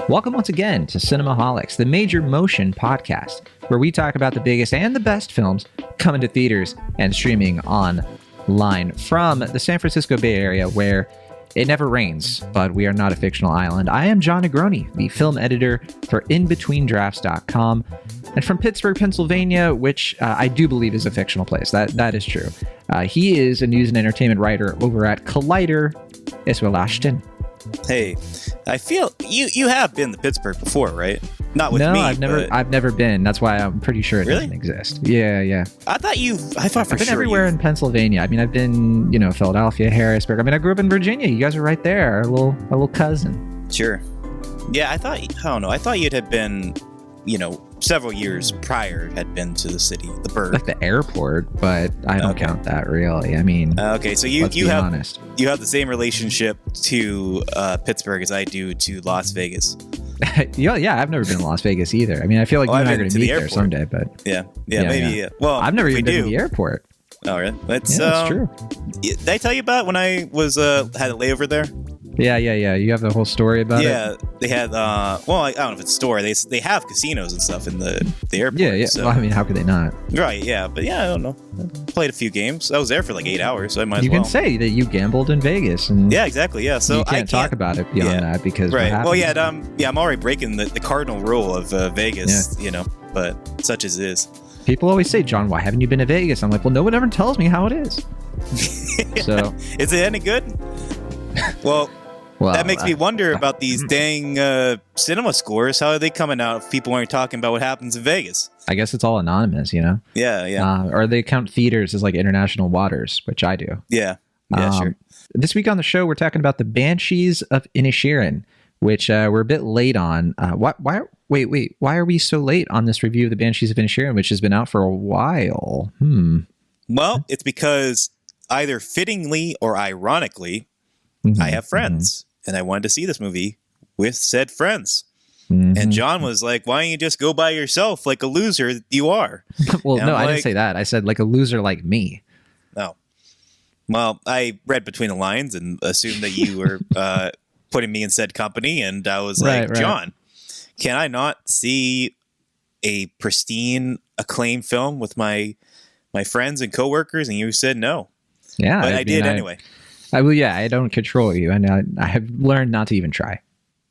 Welcome once again to Cinemaholics, the major motion podcast, where we talk about the biggest and the best films coming to theaters and streaming online from the San Francisco Bay Area, where it never rains, but we are not a fictional island. I am John Negroni, the film editor for InBetweenDrafts.com, and from Pittsburgh, Pennsylvania, which I do believe is a fictional place. That is true. He is a news and entertainment writer over at Collider, Israel Ashton. Hey, I feel you have been to Pittsburgh before, right? Not with me. No, I've never been. That's why I'm pretty sure it Really? doesn't exist. Yeah. I thought I've been everywhere in Pennsylvania. I mean, I've been, Philadelphia, Harrisburg. I mean, I grew up in Virginia. You guys are right there. Our little cousin. Sure. Yeah, I don't know. I thought you'd have been, several years prior had been to the city, the burg. Like the airport, but I don't count that really. I mean, okay, so you have the same relationship to Pittsburgh as I do to Las Vegas. yeah, I've never been to Las Vegas either. I mean, I feel like you and I are going to meet there someday, but yeah, maybe. Yeah. Well, I've never even been to the airport. Oh, really? That's true. Did I tell you about when I was had a layover there? Yeah. You have the whole story about it? Yeah, they had, I don't know if it's a story. They have casinos and stuff in the airport. Yeah. So. Well, I mean, how could they not? Right, yeah. But yeah, I don't know. I played a few games. I was there for like 8 hours, so I might as well. You can say that you gambled in Vegas. And yeah, exactly, yeah. So you can't talk about it beyond that because right. What well, yeah, I'm already breaking the cardinal rule of Vegas, but such as it is. People always say, John, why haven't you been to Vegas? I'm like, well, no one ever tells me how it is. So is it any good? Well, that makes me wonder about these dang cinema scores. How are they coming out if people aren't talking about what happens in Vegas? I guess it's all anonymous, Yeah. Or they count theaters as like international waters, which I do. Yeah, sure. This week on the show, we're talking about the Banshees of Inisherin, which we're a bit late on. Why are we so late on this review of the Banshees of Inisherin, which has been out for a while? Well, it's because either fittingly or ironically, I have friends, and I wanted to see this movie with said friends. And John was like, why don't you just go by yourself like a loser you are? Well, no, I didn't say that. I said like a loser like me. Oh. Well, I read between the lines and assumed that you were putting me in said company, and I was like, John, can I not see a pristine, acclaimed film with my friends and coworkers? And you said no. Yeah. But I did anyway. I don't control you, and I have learned not to even try.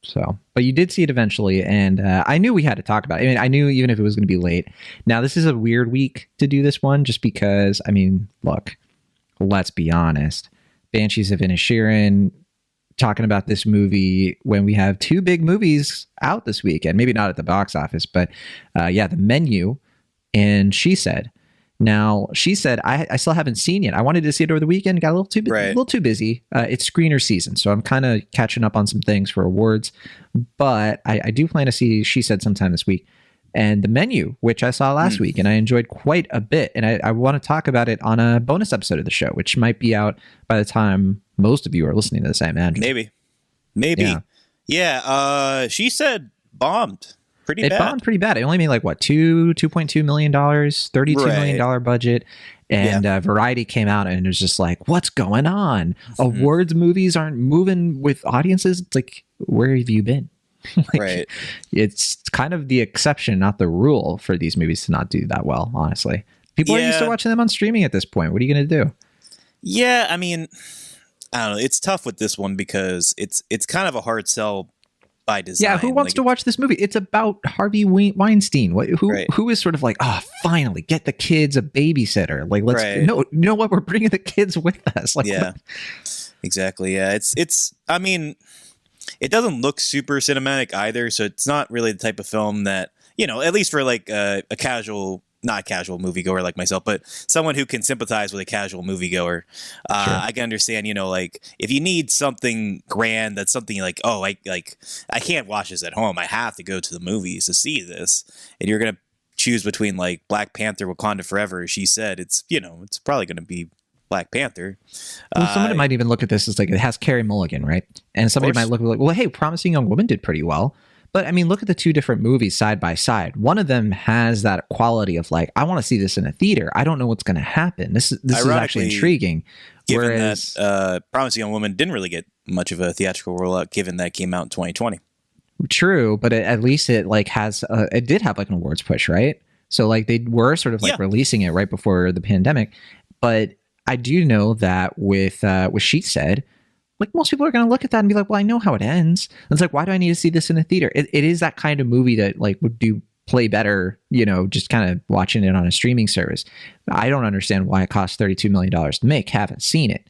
So, but you did see it eventually, and I knew we had to talk about it. I mean, I knew even if it was going to be late. Now, this is a weird week to do this one, just because, I mean, look, let's be honest. Banshees of Inisherin, talking about this movie when we have two big movies out this weekend. Maybe not at the box office, but The Menu and She Said. Now, She Said, I still haven't seen yet. I wanted to see it over the weekend. Got a little too busy. It's screener season, so I'm kind of catching up on some things for awards. But I do plan to see She Said sometime this week. And The Menu, which I saw last week, and I enjoyed quite a bit. And I want to talk about it on a bonus episode of the show, which might be out by the time most of you are listening to this, I imagine. Maybe. Yeah. She Said bombed. It bombed pretty bad. It only made like what, $2.2 million, $32 million budget. And Variety came out and it was just like, what's going on? Awards movies aren't moving with audiences. It's like, where have you been? It's kind of the exception, not the rule, for these movies to not do that well, honestly. People are used to watching them on streaming at this point. What are you going to do? Yeah, I mean, I don't know. It's tough with this one because it's kind of a hard sell by design. Yeah, who wants to watch this movie? It's about Harvey Weinstein. Who is sort of like, finally, get the kids a babysitter. Like, let's no, you know what? We're bringing the kids with us. Like, exactly. Yeah, it's. I mean, it doesn't look super cinematic either, so it's not really the type of film that at least for like a casual. Not a casual moviegoer like myself, but someone who can sympathize with a casual moviegoer. I can understand, like if you need something grand, that's something like, I can't watch this at home. I have to go to the movies to see this. And you're going to choose between like Black Panther, Wakanda Forever. She Said it's probably going to be Black Panther. Well, somebody might even look at this as like, it has Carey Mulligan, right? And somebody might look like, well, hey, Promising Young Woman did pretty well. But I mean, look at the two different movies side by side. One of them has that quality of like, I want to see this in a theater. I don't know what's going to happen. This is actually intriguing. Given that Promising Young Woman didn't really get much of a theatrical rollout, given that it came out in 2020. True, but at least it like has it did have like an awards push, right? So like they were sort of like releasing it right before the pandemic. But I do know that with She Said, like most people are going to look at that and be like, well, I know how it ends. And it's like, why do I need to see this in a theater? It is that kind of movie that like would do play better, just kind of watching it on a streaming service. I don't understand why it costs $32 million to make. Haven't seen it.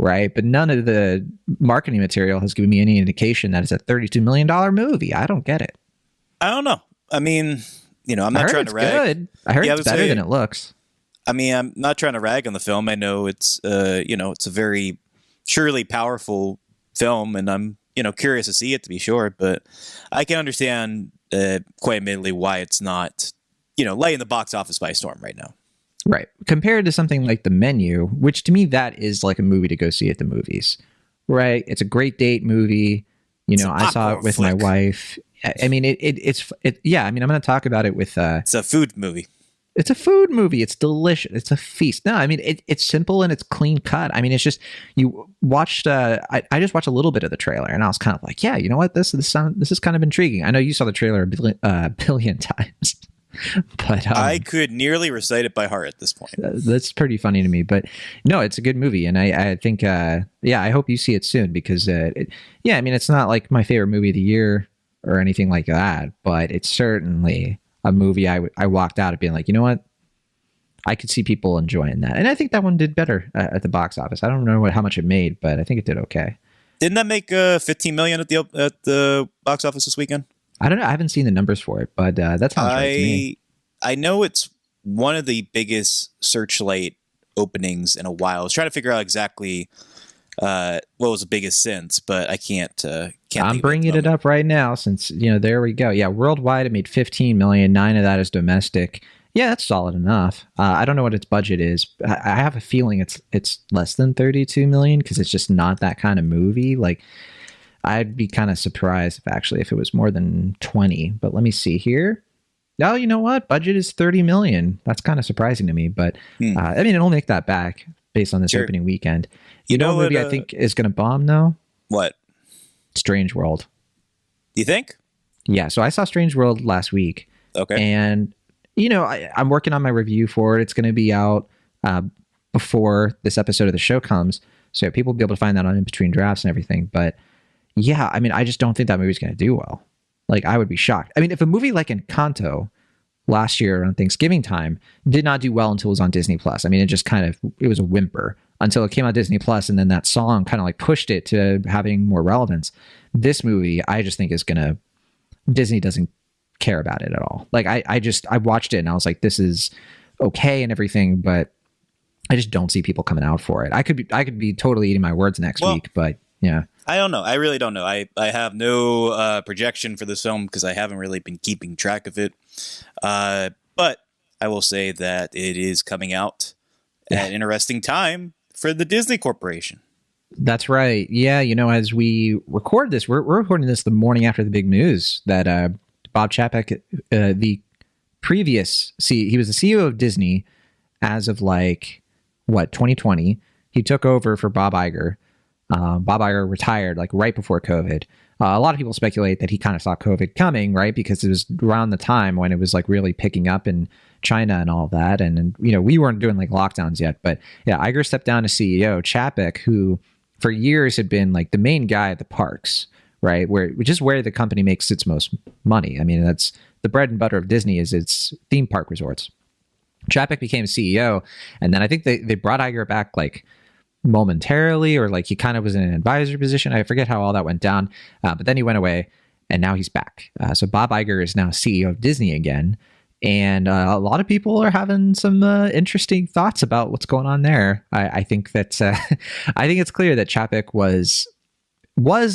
Right. But none of the marketing material has given me any indication that it's a $32 million movie. I don't get it. I don't know. I mean, I'm not trying to rag. Good. I heard it's better than it looks. I mean, I'm not trying to rag on the film. I know it's, it's a very surely powerful film, and I'm, curious to see it, to be sure. But I can understand quite admittedly why it's not, lighting the box office by storm right now. Right. Compared to something like The Menu, which to me, that is like a movie to go see at the movies. Right. It's a great date movie. I saw it with my wife. I mean, yeah. I mean, I'm going to talk about it with. It's a food movie. It's a food movie. It's delicious. It's a feast. No, I mean, it's simple and it's clean cut. I mean, it's just, you watched, I just watched a little bit of the trailer and I was kind of like, yeah, you know what? This is kind of intriguing. I know you saw the trailer a billion times. But I could nearly recite it by heart at this point. That's pretty funny to me, but no, it's a good movie, and I think, I hope you see it soon because, I mean, it's not like my favorite movie of the year or anything like that, but it's certainly a movie I walked out of being like, you know what, I could see people enjoying that, and I think that one did better at the box office. I don't know how much it made, but I think it did okay. Didn't that make $15 million at the box office this weekend? I don't know. I haven't seen the numbers for it, but that sounds right to me. I know it's one of the biggest Searchlight openings in a while. I was trying to figure out exactly what was the biggest since, but I can't. I'm bringing it up right now since, there we go. Yeah, worldwide it made 15 million. 9 of that is domestic. Yeah, that's solid enough. I don't know what its budget is. I have a feeling it's less than 32 million because it's just not that kind of movie. Like, I'd be kind of surprised if it was more than 20, but let me see here. Oh, you know what? Budget is 30 million. That's kind of surprising to me, but I mean, it'll make that back based on this opening weekend. You know what movie I think is going to bomb though? What? Strange World. You think? Yeah. So I saw Strange World last week. Okay. And, I'm working on my review for it. It's going to be out before this episode of the show comes. So people will be able to find that on In Between Drafts and everything. But yeah, I mean, I just don't think that movie's going to do well. Like, I would be shocked. I mean, if a movie like Encanto last year around Thanksgiving time did not do well until it was on Disney Plus. I mean, it was a whimper until it came on Disney Plus, and then that song kind of like pushed it to having more relevance. This movie, I just think Disney doesn't care about it at all. Like, I watched it and I was like, this is okay and everything, but I just don't see people coming out for it. I could be totally eating my words next week, but yeah. I don't know. I really don't know. I have no projection for this film because I haven't really been keeping track of it. But I will say that it is coming out at an interesting time for the Disney Corporation. That's right. Yeah, as we record this, we're recording this the morning after the big news that Bob Chapek, the previous he was the CEO of Disney as of 2020. He took over for Bob Iger. Bob Iger retired right before COVID. A lot of people speculate that he kind of saw COVID coming, right? Because it was around the time when it was really picking up in China and all that. And we weren't doing lockdowns yet, but yeah, Iger stepped down as CEO. Chapek, who for years had been the main guy at the parks, right? Which is where the company makes its most money. I mean, that's the bread and butter of Disney is its theme park resorts. Chapek became CEO, and then I think they brought Iger back momentarily, or he kind of was in an advisor position. I forget how all that went down, but then he went away and now he's back. So Bob Iger is now CEO of Disney again, and a lot of people are having some interesting thoughts about what's going on there. I think that I think it's clear that Chapek was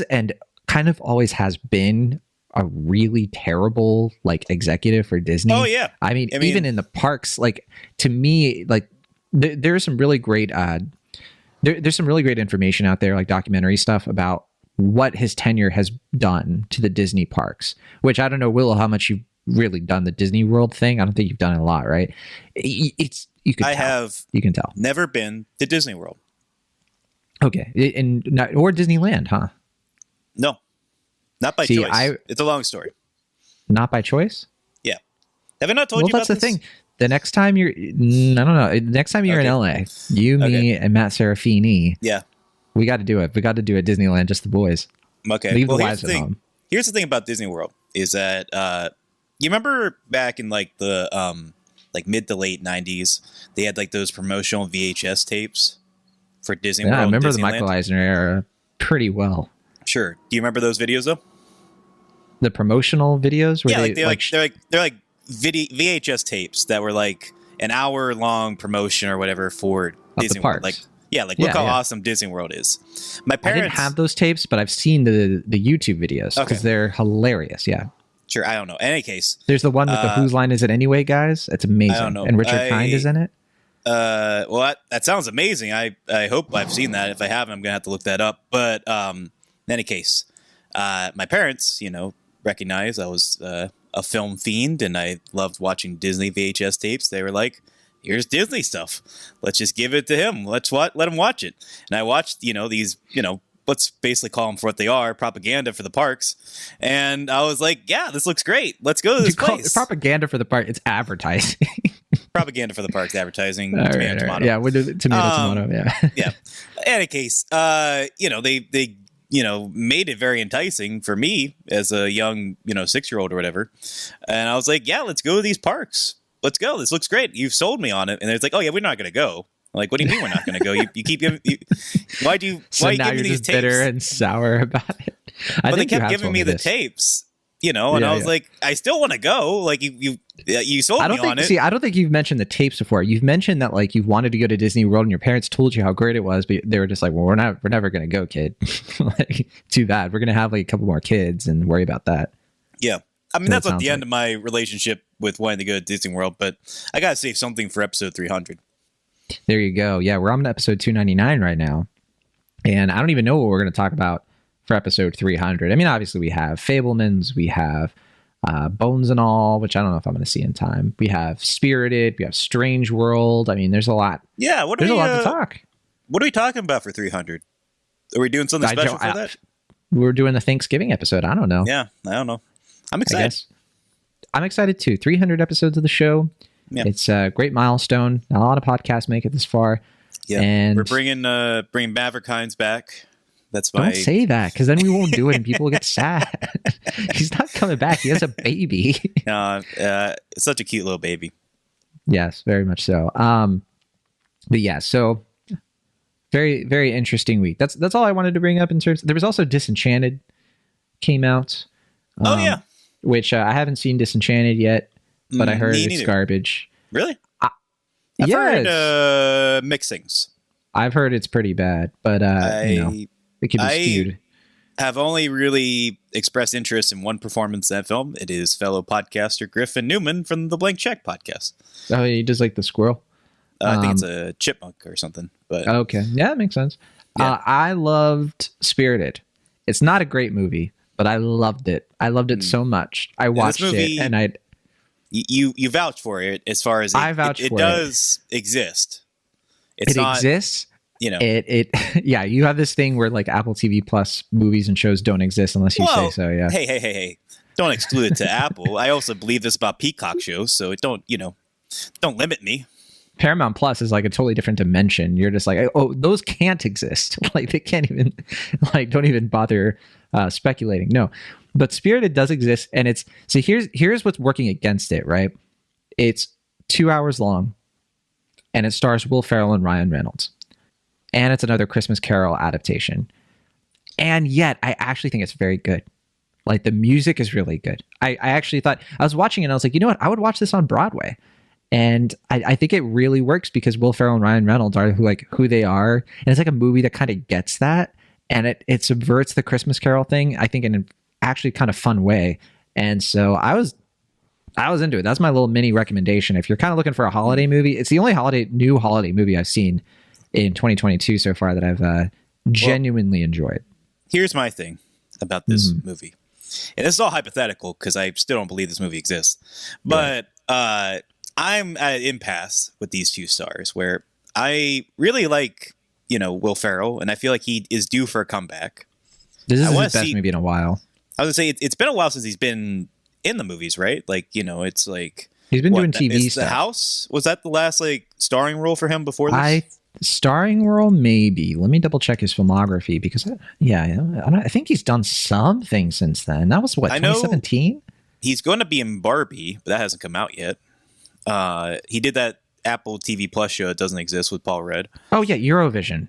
and kind of always has been a really terrible executive for Disney. Oh yeah, I mean even in the parks, to me, there's some really great there's some really great information out there, documentary stuff about what his tenure has done to the Disney parks, which I don't know, Will, how much you've really done the Disney World thing. I don't think you've done it a lot, right? You can tell. Never been to Disney World. Okay. Or Disneyland, huh? No, Not by See, choice. It's a long story. Not by choice? Yeah. Have I not told you about this? Well, that's the thing. The next time I don't know. The next time you're in LA, you, me, and Matt Serafini. Yeah. We got to do it. We got to do it Disneyland, just the boys. Okay. Leave the wives at home. Here's the thing about Disney World is that you remember back in like the like mid to late 90s, they had like those promotional VHS tapes for Disney World. I remember Disneyland. the Michael Eisner era pretty well. Sure. Do you remember those videos though? The promotional videos? Yeah, they're like VHS tapes that were like an hour long promotion or whatever for Disney World. Like, look how awesome Disney World is. My parents, I didn't have those tapes, but I've seen the YouTube videos because they're hilarious. Yeah. Sure. I don't know. In any case, there's the one with the Whose Line Is It Anyway, guys? It's amazing. I don't know. And Richard Kind is in it. Well, that sounds amazing. I hope I've seen that. If I haven't, I'm gonna have to look that up. But in any case, my parents, recognize I was a film fiend and I loved watching Disney VHS tapes. They were like, here's Disney stuff. Let's just give it to him. Let him watch it. And I watched, these, let's basically call them for what they are, propaganda for the parks. And I was like, yeah, this looks great. Let's go to this place. Propaganda for the park. It's advertising. Propaganda for the parks, advertising. Tomato. Yeah, we're doing tomato. Yeah. Yeah. In any case, they made it very enticing for me as a young, 6-year-old or whatever. And I was like, yeah, let's go to these parks. Let's go. This looks great. You've sold me on it. And it's like, oh yeah, we're not going to go. I'm like, what do you mean we're not going to go? You keep giving. Why do you now give me these tapes? Bitter and sour about it. But they kept giving me the tapes, and I was like, I still want to go. Like you sold me on it. See, I don't think you've mentioned the tapes before. You've mentioned that like you've wanted to go to Disney World and your parents told you how great it was, but they were just like, well, we're never going to go, kid. Like, too bad. We're going to have like a couple more kids and worry about that. Yeah. I mean, that's at the end of my relationship with wanting to go to Disney World, but I got to save something for episode 300. There you go. Yeah, we're on episode 299 right now. And I don't even know what we're going to talk about for episode 300. I mean, obviously we have Fablemans, we have Bones and All, which I don't know if I'm going to see in time. We have Spirited, we have Strange World. I mean, there's a lot. Yeah, there's a lot to talk. What are we talking about for 300? Are we doing something special for that? We're doing the Thanksgiving episode. I don't know. Yeah, I don't know. I'm excited. I'm excited too. 300 episodes of the show. Yeah. It's a great milestone. A lot of podcasts make it this far. Yeah, and we're bringing Maverick Hines back. That's my. Don't say that, because then we won't do it, and people get sad. He's not coming back. He has a baby. Such a cute little baby. Yes, very much so. But yeah, so very, very interesting week. That's all I wanted to bring up in terms. There was also Disenchanted came out. Which I haven't seen Disenchanted yet, but I heard it's garbage. Really? I've heard mixed things. I've heard it's pretty bad, but it could be skewed. I have only really expressed interest in one performance in that film. It is fellow podcaster Griffin Newman from the Blank Check podcast. Oh, he does like the squirrel? I think it's a chipmunk or something. But okay. Yeah, that makes sense. Yeah. I loved Spirited. It's not a great movie, but I loved it. I loved it so much. I watched it and You vouch for it as far as it does exist. It exists. Yeah, you have this thing where like Apple TV Plus movies and shows don't exist unless you say so. Yeah. Hey. Don't exclude it to Apple. I also believe this about Peacock shows, so don't limit me. Paramount Plus is like a totally different dimension. You're just like, oh, those can't exist. Like they can't even, like, don't even bother speculating. No, but Spirited does exist, and it's so here's what's working against it. Right, it's 2 hours long, and it stars Will Ferrell and Ryan Reynolds, and it's another Christmas Carol adaptation. And yet, I actually think it's very good. Like the music is really good. I actually thought I was watching it, and I was like, you know what? I would watch this on Broadway. And I think it really works because Will Ferrell and Ryan Reynolds are who they are. And it's like a movie that kind of gets that. And it subverts the Christmas Carol thing, I think, in an actually kind of fun way. And so I was into it. That's my little mini recommendation. If you're kind of looking for a holiday movie, it's the only new holiday movie I've seen in 2022 so far that I've genuinely enjoyed. Here's my thing about this movie. And this is all hypothetical because I still don't believe this movie exists. But I'm at an impasse with these two stars where I really like, Will Ferrell, and I feel like he is due for a comeback. This is his best movie in a while. I was gonna say it's been a while since he's been in the movies, right? Like, it's like He's been doing TV is stuff. The House, was that the last like starring role for him before this? Starring role, maybe. Let me double check his filmography because I think he's done something since then. That was what, 2017? He's going to be in Barbie, but that hasn't come out yet. He did that Apple TV Plus show. It doesn't exist with Paul Rudd. Oh yeah, Eurovision.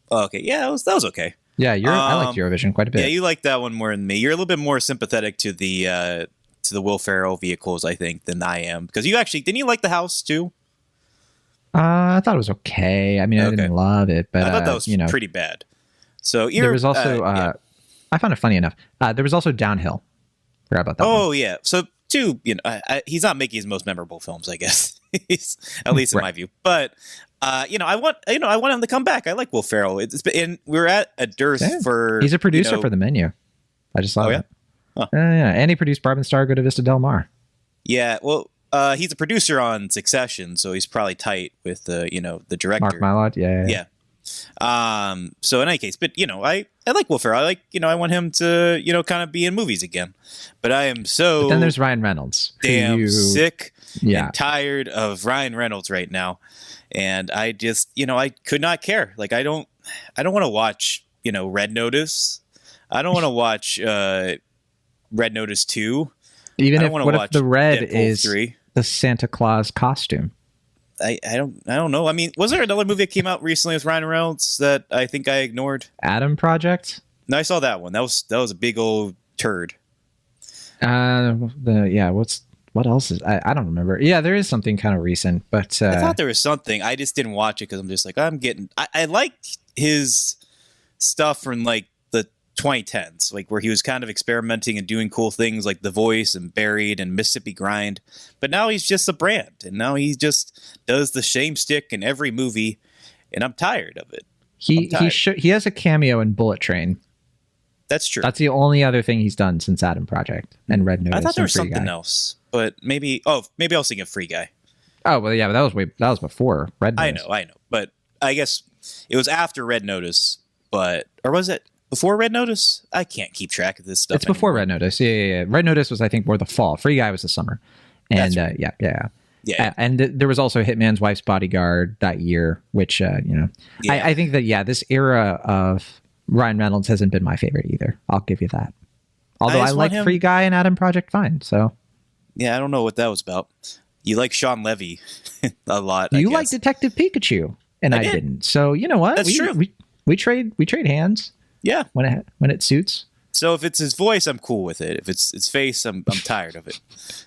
Oh, okay, yeah, that was okay. Yeah, I liked Eurovision quite a bit. Yeah, you like that one more than me. You're a little bit more sympathetic to the Will Ferrell vehicles, I think, than I am. Because didn't you like The House too? I thought it was okay. I mean, I didn't love it, but I thought that was pretty bad. So there was also I found it funny enough. There was also Downhill. Forgot about that. Oh one. yeah. So too, he's not making his most memorable films, I guess. At least in my view. But I want him to come back. I like Will Ferrell. And we're at a dearth for. He's a producer for The Menu. I just saw that. Huh. Yeah, and he produced Barb and Star Go to Vista Del Mar. Yeah, well, he's a producer on Succession, so he's probably tight with the director. Mark Mylod, yeah. So in any case, but I like Will Ferrell. I want him to kind of be in movies again. But I am so. But then there's Ryan Reynolds. Damn sick and tired of Ryan Reynolds right now, and I just I could not care. Like I don't want to watch Red Notice. I don't want to watch Red Notice 2. Even if the red Deadpool is 3. The Santa Claus costume. I don't know. I mean, was there another movie that came out recently with Ryan Reynolds that I think I ignored? Adam Project? No, I saw that one. That was a big old turd. What else is I don't remember. Yeah, there is something kind of recent, but I thought there was something. I just didn't watch it because I'm just like I liked his stuff from like the 2010s, like where he was kind of experimenting and doing cool things like The Voice and Buried and Mississippi Grind. But now he's just a brand, and now he just does the same stick in every movie, and I'm tired of it. He has a cameo in Bullet Train. That's true. That's the only other thing he's done since Adam Project and Red Notice. I thought there was something else, but maybe I was thinking Free Guy. Oh well, yeah, but that was before Red Notice. I know, but I guess it was after Red Notice, or was it before Red Notice? I can't keep track of this stuff. It's before Red Notice. Yeah. Red Notice was, I think, more the fall. Free Guy was the summer, and right. Yeah. And there was also Hitman's Wife's Bodyguard that year, which I think that this era of Ryan Reynolds hasn't been my favorite either. I'll give you that. Although I like Free Guy and Adam Project fine. So yeah, I don't know what that was about. You like Sean Levy a lot. You like Detective Pikachu, and I didn't. So you know what? That's true. We trade hands. Yeah, when it suits. So if it's his voice, I'm cool with it. If it's his face, I'm tired of it.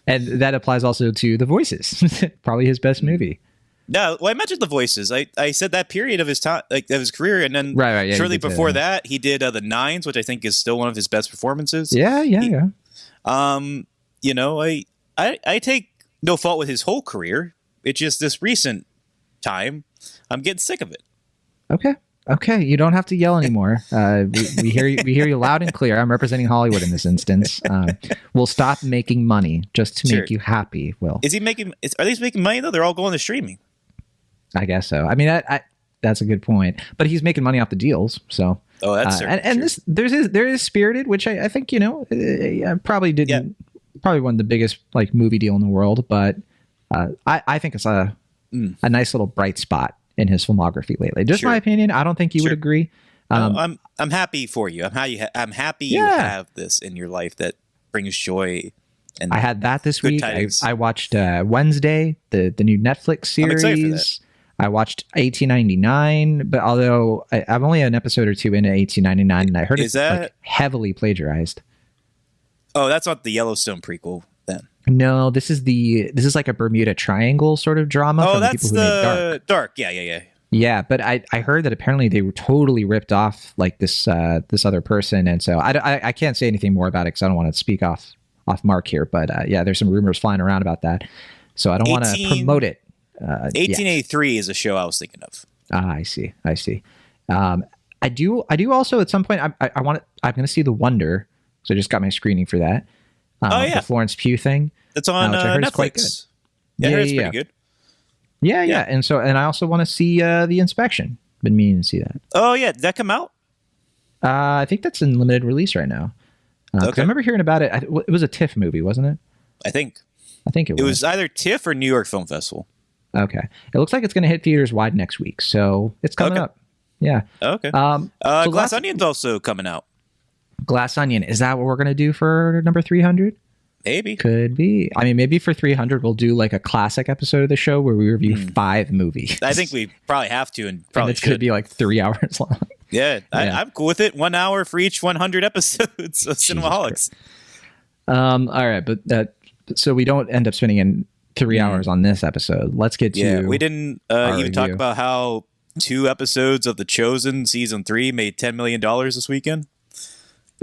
And that applies also to The Voices. Probably his best movie. No, well, I mentioned The Voices. I said that period of his time, like of his career, and then shortly before that, he did The Nines, which I think is still one of his best performances. Yeah. I take no fault with his whole career. It's just this recent time, I'm getting sick of it. Okay, you don't have to yell anymore. We hear you loud and clear. I'm representing Hollywood in this instance. We'll stop making money just to make you happy. Will are they making money though? They're all going to streaming. I guess so. I mean, that's a good point. But he's making money off the deals. So that's and there is Spirited, which I think probably didn't probably one of the biggest like movie deal in the world, but I think it's a nice little bright spot in his filmography lately. Just my opinion. I don't think you would agree. I'm happy for you. I'm happy you have this in your life that brings joy. And I had that this week. I watched Wednesday, the new Netflix series. I'm excited for that. I watched 1899, but although I'm only an episode or two into 1899, and I heard it's like heavily plagiarized. Oh, that's not the Yellowstone prequel then. No, this is like a Bermuda Triangle sort of drama. Oh, that's the Dark. Yeah. Yeah, but I heard that apparently they were totally ripped off like this other person, and so I can't say anything more about it because I don't want to speak off mark here. But there's some rumors flying around about that, so I don't want to promote it. 1883 is a show I was thinking of. I see. I do also at some point I'm going to see The Wonder, so I just got my screening for that. The Florence Pugh thing. That's on Netflix. Yeah, it's pretty good. Yeah. And I also want to see The Inspection. Been meaning to see that. Oh yeah, did that come out? I think that's in limited release right now. 'Cause I remember hearing about it. It was a TIFF movie, wasn't it? I think it was. It was either TIFF or New York Film Festival. Okay. It looks like it's going to hit theaters wide next week, so it's coming up. Yeah. Okay. So Glass Onion's also coming out. Glass Onion. Is that what we're going to do for number 300? Maybe. Could be. I mean, maybe for 300, we'll do like a classic episode of the show where we review 5 movies. I think we probably have to, and probably it's going to be like 3 hours long. Yeah, I'm cool with it. 1 hour for each 100 episodes of Cinemaholics. All right, but so we don't end up spending in 3 hours on this episode. Let's get to. Yeah, we didn't even talk about how 2 episodes of The Chosen season 3 made $10 million this weekend.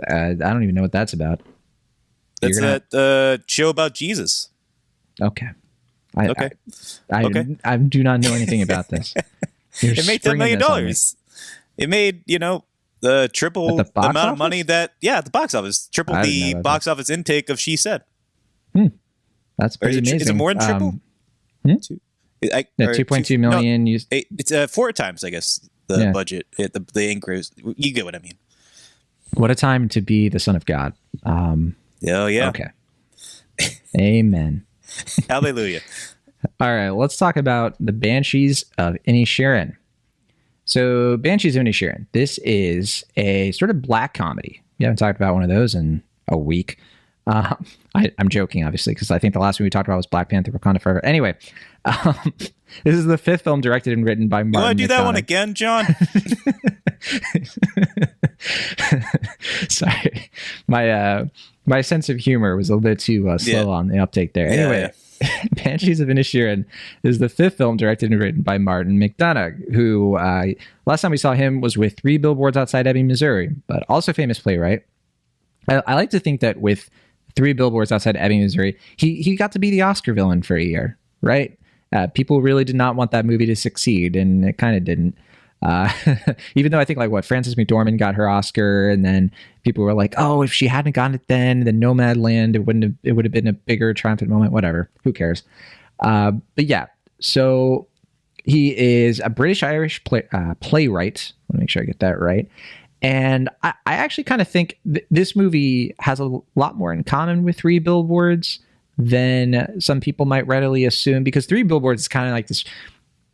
I don't even know what that's about. That's that show about Jesus. Okay. Okay. I do not know anything about this. It made $10 million. It made, the triple the amount of money that, at the box office. Triple the box office intake of She Said. That's pretty amazing. Is it more than triple? 2.2 million. No, it's 4 times, I guess, the budget, the increase. You get what I mean. What a time to be the son of God. Oh, yeah. Okay. Amen. Hallelujah. All right, let's talk about the Banshees of Inisherin. So, Banshees of Inisherin. This is a sort of black comedy. We haven't talked about one of those in a week. I'm joking, obviously, because I think the last one we talked about was Black Panther: Wakanda Forever. Anyway, this is the 5th film directed and written by Martin McDonagh. You want to do that one again, John? Sorry. My sense of humor was a little bit too slow on the uptake there. Anyway, Banshees of Inisherin is the 5th film directed and written by Martin McDonagh, who last time we saw him was with 3 Billboards Outside Ebbing, Missouri, but also famous playwright. I like to think that with 3 Billboards Outside Ebbing, Missouri, he got to be the Oscar villain for a year, right? People really did not want that movie to succeed, and it kind of didn't. Even though I think Frances McDormand got her Oscar, and then people were like, oh, if she hadn't gotten it then Nomadland, it would have been a bigger triumphant moment. Whatever, who cares? But yeah, so he is a British-Irish playwright. Let me make sure I get that right. And I actually kind of think this movie has a lot more in common with 3 Billboards than some people might readily assume, because 3 Billboards is kind of like this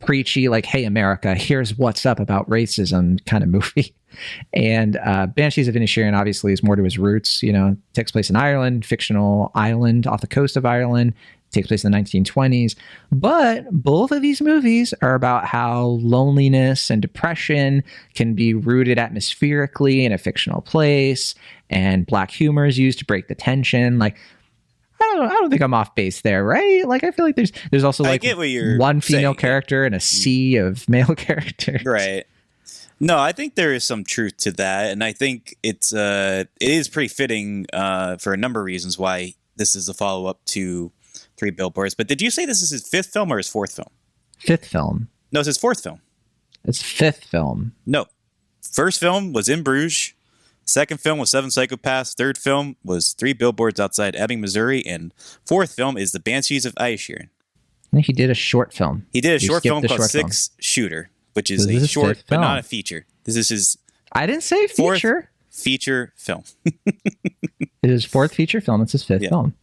preachy, like, hey, America, here's what's up about racism kind of movie. And Banshees of Inisherin obviously is more to his roots. Takes place in Ireland, fictional island off the coast of Ireland. Takes place in the 1920s. But both of these movies are about how loneliness and depression can be rooted atmospherically in a fictional place, and black humor is used to break the tension. I don't think I'm off base there, right? I feel like there's also one female character and a sea of male characters. Right. No, I think there is some truth to that, and I think it is pretty fitting for a number of reasons why this is a follow-up to 3 Billboards. But did you say this is his 5th film or his 4th film? 5th film. No, it's his 4th film. It's 5th film. No. First film was In Bruges. Second film was 7 Psychopaths. Third film was 3 Billboards Outside Ebbing, Missouri. And 4th film is The Banshees of Inisherin. I think he did a short film. He did a short film called Six Shooter, which is a short but not a feature. This is his... I didn't say feature. 4th feature film. It is 4th feature film. It's his 5th film.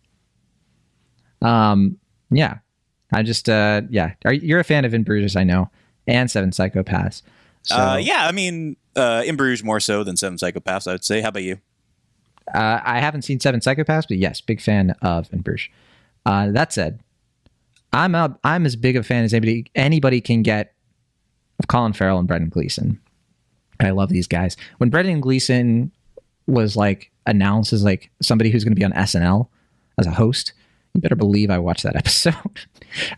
Yeah. I just, you're a fan of In Bruges, I know, and 7 Psychopaths. So, I mean, In Bruges more so than 7 Psychopaths, I would say. How about you? I haven't seen 7 Psychopaths, but yes, big fan of In Bruges. That said, I'm as big a fan as anybody can get of Colin Farrell and Brendan Gleeson. I love these guys. When Brendan Gleeson was announced as somebody who's going to be on SNL as a host, you better believe I watched that episode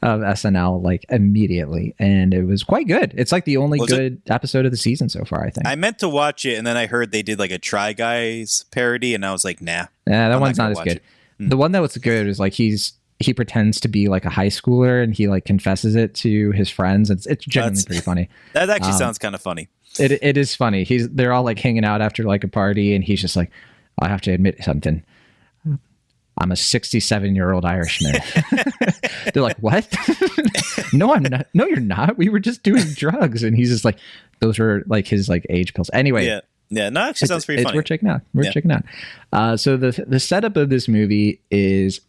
of SNL immediately, and it was quite good. It's the only good episode of the season so far, I think. I meant to watch it, and then I heard they did a Try Guys parody, and I was like, nah. Yeah, that one's not as good. The one that was good is he pretends to be a high schooler, and he confesses it to his friends. It's genuinely pretty funny. That actually sounds kind of funny. It is funny. They're all hanging out after a party, and he's just I have to admit something. I'm a 67-year-old Irishman. They're like, what? No, I'm not. No, you're not. We were just doing drugs. And he's just those were his age pills. Anyway. Yeah. Yeah, no, actually sounds pretty funny. Worth checking out. Checking out. So the setup of this movie is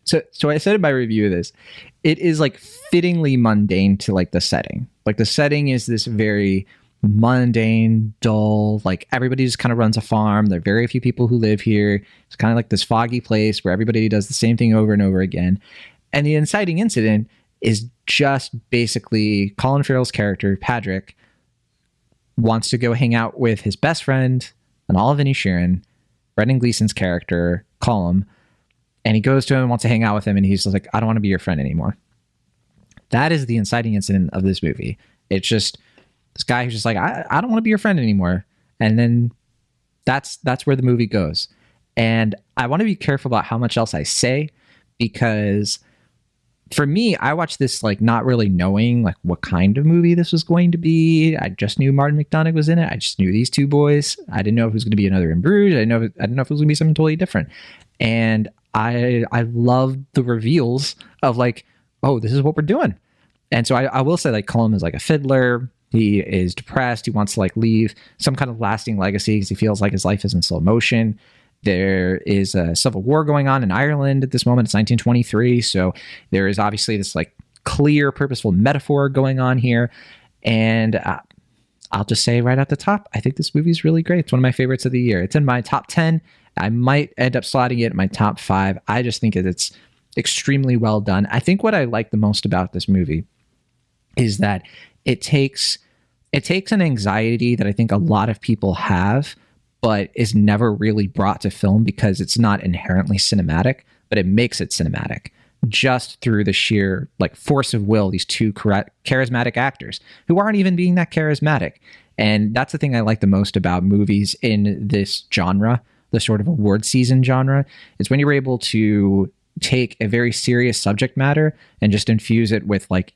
so I said in my review of this, it is like fittingly mundane to like the setting. Like the setting is this very mundane, dull, like everybody just kind of runs a farm. There are very few people who live here. It's kind of like this foggy place where everybody does the same thing over and over again. And the inciting incident is just basically Colin Farrell's character, Patrick, wants to go hang out with his best friend and all of Inisherin, Brendan Gleeson's character, Colin, and he goes to him and wants to hang out with him, and he's like, I don't want to be your friend anymore. That is the inciting incident of this movie. It's just this guy who's just like, I don't want to be your friend anymore. And then that's where the movie goes. And I want to be careful about how much else I say, because for me, I watched this like not really knowing like what kind of movie this was going to be. I just knew Martin McDonagh was in it. I just knew these two boys. I didn't know if it was going to be another in Bruges. I didn't know if it was going to be something totally different. And I love the reveals of like, oh, this is what we're doing. And so I will say like Colin is like a fiddler. He is depressed. He wants to like leave some kind of lasting legacy because he feels like his life is in slow motion. There is a civil war going on in Ireland at this moment. It's 1923. So there is obviously this like clear, purposeful metaphor going on here. And I'll just say right at the top, I think this movie is really great. It's one of my favorites of the year. It's in my top 10. I might end up slotting it in my top 5. I just think that it's extremely well done. I think what I like the most about this movie is that it takes an anxiety that I think a lot of people have, but is never really brought to film because it's not inherently cinematic, but it makes it cinematic just through the sheer like force of will, these two charismatic actors who aren't even being that charismatic. And that's the thing I like the most about movies in this genre, the sort of award season genre, is when you're able to take a very serious subject matter and just infuse it with like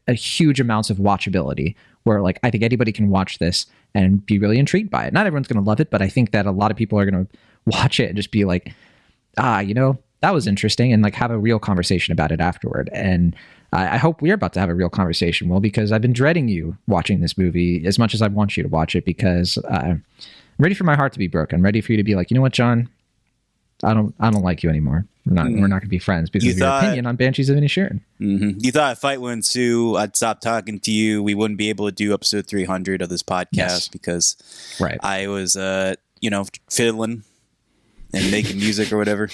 a huge amounts of watchability, where like I think anybody can watch this and be really intrigued by it. Not everyone's going to love it, but I think that a lot of people are going to watch it and just be like, that was interesting, and like have a real conversation about it afterward. And I hope we're about to have a real conversation, Will, because I've been dreading you watching this movie as much as I want you to watch it, because I'm ready for my heart to be broken. I'm ready for you to be like, you know what, John? I don't like you anymore. We're not going to be friends because of your opinion on Banshees of Inisherin. Mm-hmm. You thought if fight would ensue, I'd stop talking to you. We wouldn't be able to do episode 300 of this podcast because I was, fiddling and making music or whatever.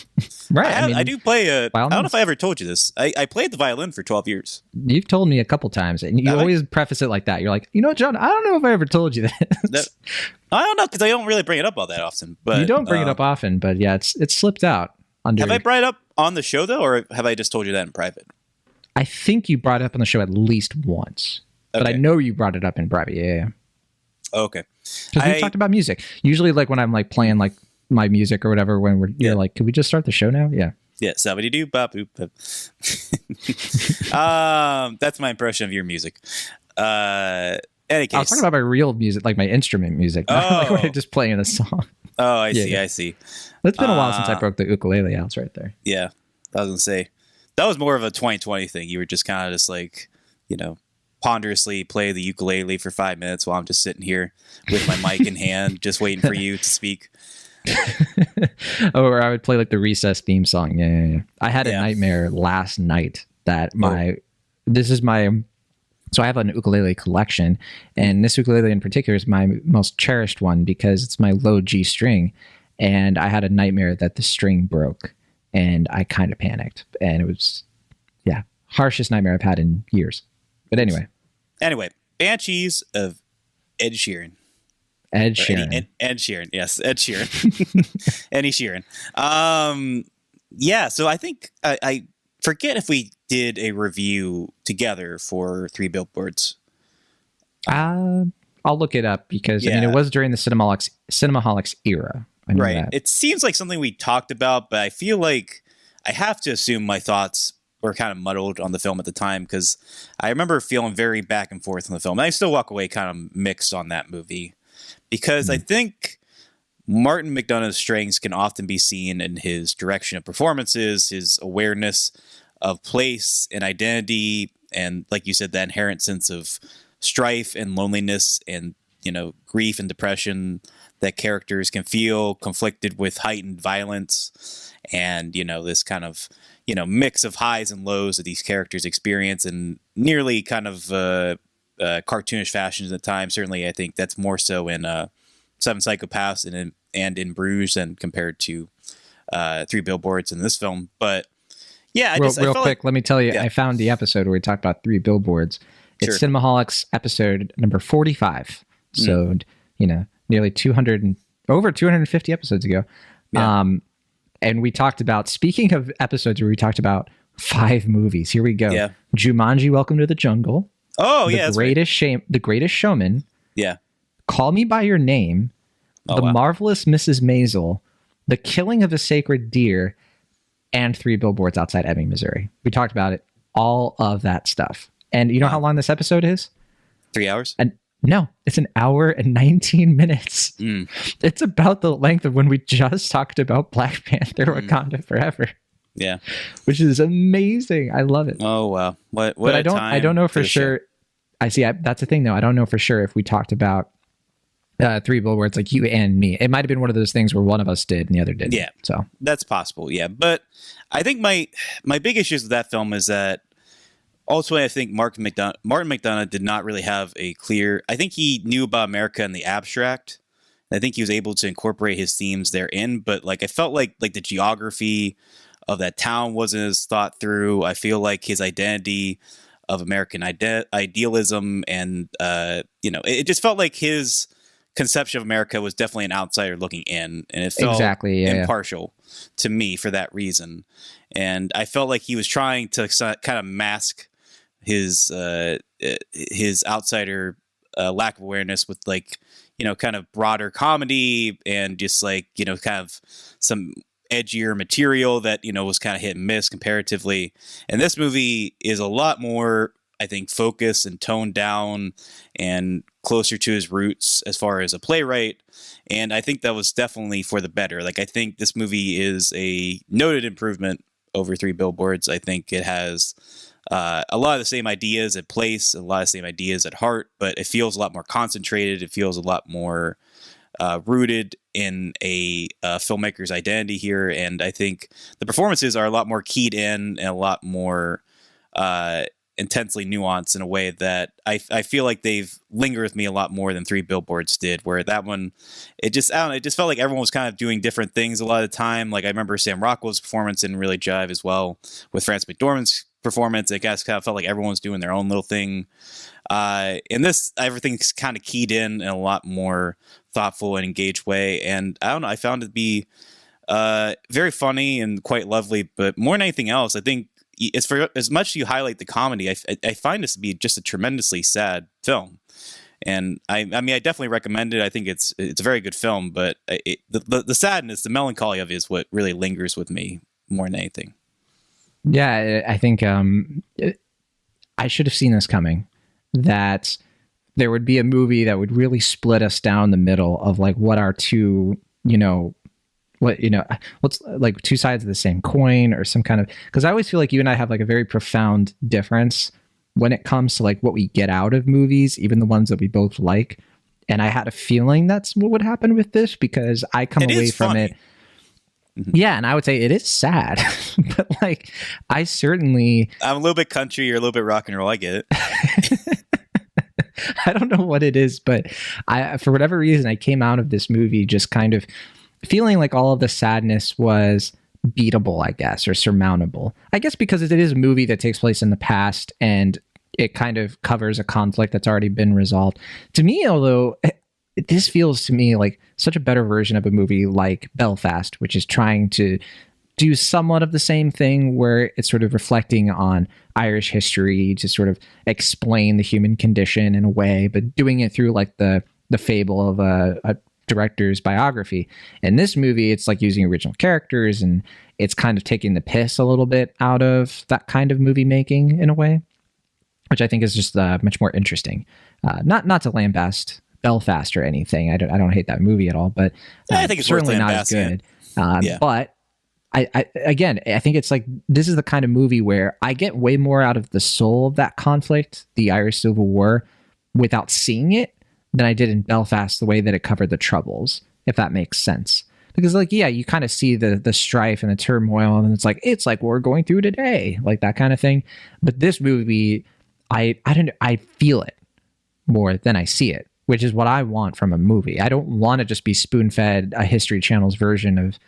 Right. I do play I don't know if I ever told you this. I played the violin for 12 years. You've told me a couple times, and you always preface it like that. You're like, you know, John, I don't know if I ever told you that. I don't know, because I don't really bring it up all that often. But you don't bring it up often, but yeah, it's slipped out. Have I brought it up on the show, though, or have I just told you that in private? I think you brought it up on the show at least once, but I know you brought it up in private. Yeah. Okay. Because we talked about music. Usually, like when I'm like playing like my music or whatever, when you're like, can we just start the show now? Yeah. Yeah. Sabity-doo, bop, boop, bop. That's my impression of your music. Any case. I was talking about my real music, like my instrument music. Not like just playing a song. Oh, I see. It's been a while since I broke the ukulele out. It's right there. Yeah. I was going to say, that was more of a 2020 thing. You were just kind of just like, ponderously play the ukulele for 5 minutes while I'm just sitting here with my mic in hand, just waiting for you to speak. Or I would play like the Recess theme song. Yeah. I had a nightmare last night that so I have an ukulele collection, and this ukulele in particular is my most cherished one because it's my low G string. And I had a nightmare that the string broke, and I kind of panicked. And it was, harshest nightmare I've had in years. But anyway, Banshees of Ed Sheeran. Ed Sheeran. Ed Sheeran. Yes, Ed Sheeran. Inisherin. So I think I forget if we did a review together for 3 Billboards. I'll look it up because it was during the Cinemaholics era. I know that. It seems like something we talked about, but I feel like I have to assume my thoughts were kind of muddled on the film at the time, because I remember feeling very back and forth on the film. And I still walk away kind of mixed on that movie, because I think Martin McDonagh's strengths can often be seen in his direction of performances, his awareness of place and identity, and like you said, that inherent sense of strife and loneliness and grief and depression that characters can feel, conflicted with heightened violence, and this kind of mix of highs and lows that these characters experience in nearly kind of cartoonish fashions at times. Certainly, I think that's more so in Seven Psychopaths and in Bruges than compared to Three Billboards in this film. But yeah, real quick, let me tell you, I found the episode where we talked about Three Billboards. It's sure. Cinemaholics episode number 45. So, nearly 250 episodes ago. Yeah. And we talked about, speaking of episodes where we talked about 5 movies, here we go. Yeah. Jumanji, Welcome to the Jungle. Oh, yeah. The Greatest Showman. Yeah. Call Me by Your Name. Marvelous Mrs. Maisel. The Killing of a Sacred Deer. And Three Billboards Outside Ebbing, Missouri. We talked about it. All of that stuff. And you know how long this episode is? 3 hours? And no, it's 1 hour and 19 minutes. It's about the length of when we just talked about Black Panther Wakanda Forever. Yeah. Which is amazing. I love it. Oh, wow. What but I don't know for sure. That's the thing, though. I don't know for sure if we talked about Three Billboards like you and me. It might have been one of those things where one of us did and the other didn't. Yeah. So that's possible. Yeah. But I think my big issues with that film is that ultimately I think Martin McDonagh did not really have a clear, I think he knew about America in the abstract. I think he was able to incorporate his themes therein, but I felt like the geography of that town wasn't as thought through. I feel like his identity of American idealism and it just felt like his conception of America was definitely an outsider looking in, and it felt impartial to me for that reason. And I felt like he was trying to kind of mask his outsider lack of awareness with kind of broader comedy and just kind of some edgier material that was kind of hit and miss comparatively. And this movie is a lot more, I think, focused and toned down and closer to his roots as far as a playwright. And I think that was definitely for the better. I think this movie is a noted improvement over Three Billboards. I think it has a lot of the same ideas at place, a lot of the same ideas at heart, but it feels a lot more concentrated. It feels a lot more rooted in a filmmaker's identity here. And I think the performances are a lot more keyed in and a lot more intensely nuanced in a way that I feel like they've lingered with me a lot more than Three Billboards did, where that one, it just felt like everyone was kind of doing different things a lot of the time. I remember Sam Rockwell's performance didn't really jive as well with Frances McDormand's performance. I guess kind of felt like everyone was doing their own little thing. In this, everything's kind of keyed in a lot more thoughtful and engaged way. And I don't know, I found it to be very funny and quite lovely, but more than anything else, I think it's for as much as you highlight the comedy, I find this to be just a tremendously sad film. And I mean, I definitely recommend it. I think it's a very good film, but the sadness, the melancholy of it is what really lingers with me more than anything. Yeah, I think I should have seen this coming, that there would be a movie that would really split us down the middle of what our two, what's two sides of the same coin or some kind of, because I always feel like you and I have a very profound difference when it comes to what we get out of movies, even the ones that we both like. And I had a feeling that's what would happen with this, because I come away from it. Yeah, and I would say it is sad, but I'm a little bit country, you're a little bit rock and roll. I get it. I don't know what it is, but for whatever reason, I came out of this movie just kind of feeling like all of the sadness was beatable, I guess, or surmountable. I guess because it is a movie that takes place in the past and it kind of covers a conflict that's already been resolved. To me, although, this feels to me like such a better version of a movie like Belfast, which is trying to do somewhat of the same thing, where it's sort of reflecting on Irish history to sort of explain the human condition in a way, but doing it through the fable of a director's biography. In this movie, it's using original characters, and it's kind of taking the piss a little bit out of that kind of movie making in a way, which I think is just much more interesting. Not to lambast Belfast or anything. I don't hate that movie at all, but I think it's certainly not as good. But I think it's this is the kind of movie where I get way more out of the soul of that conflict, the Irish Civil War, without seeing it, than I did in Belfast, the way that it covered the Troubles, if that makes sense. Because like, yeah, you kind of see the strife and the turmoil, and it's like what we're going through today, like that kind of thing. But this movie, I feel it more than I see it, which is what I want from a movie. I don't want to just be spoon-fed a History Channel's version of,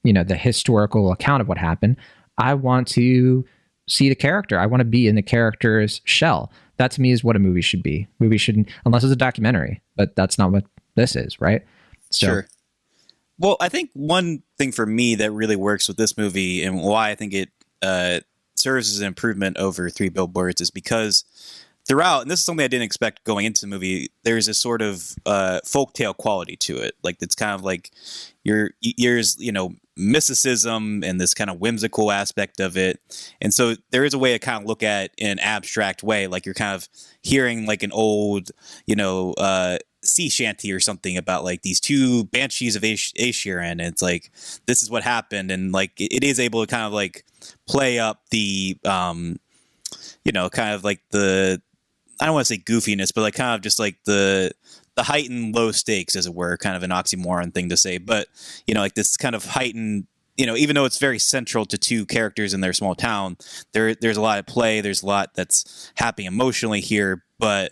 the historical account of what happened. I want to see the character. I want to be in the character's shell. That to me is what a movie should be. Movie shouldn't, unless it's a documentary, but that's not what this is, right? So, sure. Well, I think one thing for me that really works with this movie and why I think it serves as an improvement over Three Billboards is because throughout, and this is something I didn't expect going into the movie, there's a sort of folktale quality to it. Like it's kind of like there's mysticism and this kind of whimsical aspect of it. And so there is a way to kind of look at it in an abstract way. Like you're kind of hearing like an old, sea shanty or something about like these two Banshees of Inisherin. And it's like, this is what happened. And like, it is able to kind of like play up the, kind of like the, I don't want to say goofiness, but like kind of just like the heightened low stakes, as it were, kind of an oxymoron thing to say. But, like this kind of heightened, even though it's very central to two characters in their small town, there's a lot of play. There's a lot that's happening emotionally here. But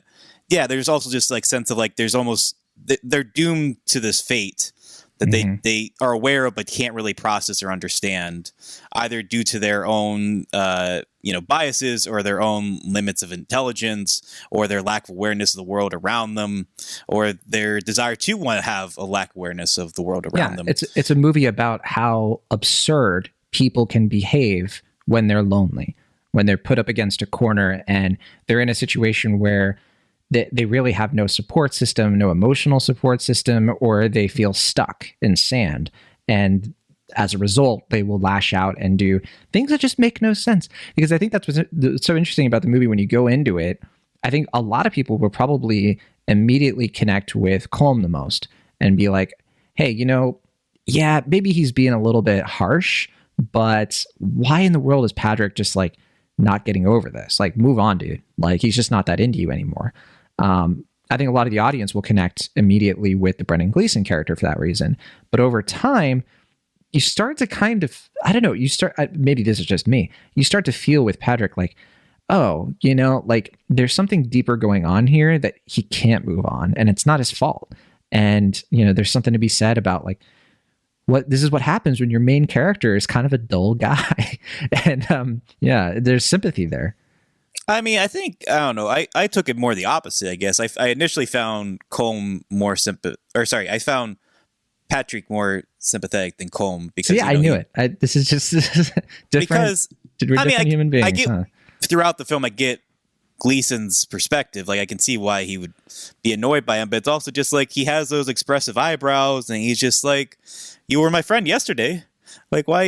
yeah, there's also just like sense of like, there's almost, they're doomed to this fate that they are aware of, but can't really process or understand, either due to their own, biases or their own limits of intelligence or their lack of awareness of the world around them or their desire to want to have a lack of awareness of the world around them. It's a movie about how absurd people can behave when they're lonely, when they're put up against a corner and they're in a situation where they really have no support system, no emotional support system, or they feel stuck in sand. And as a result, they will lash out and do things that just make no sense. Because I think that's what's so interesting about the movie when you go into it. I think a lot of people will probably immediately connect with Colm the most and be like, hey, yeah, maybe he's being a little bit harsh, but why in the world is Patrick just like not getting over this? Like, move on, dude. Like, he's just not that into you anymore. I think a lot of the audience will connect immediately with the Brendan Gleeson character for that reason. But over time, you start to kind of, I don't know, maybe this is just me. You start to feel with Patrick like, oh, like there's something deeper going on here that he can't move on and it's not his fault. And, there's something to be said about like, this is what happens when your main character is kind of a dull guy. And there's sympathy there. I mean, I don't know. I took it more the opposite, I guess. I initially found Colm more I found Patrick more sympathetic than Colm because I knew it. This is different. Because we're different human beings. I get, throughout the film, I get Gleeson's perspective. Like I can see why he would be annoyed by him, but it's also just like he has those expressive eyebrows, and he's just like, "You were my friend yesterday. Like why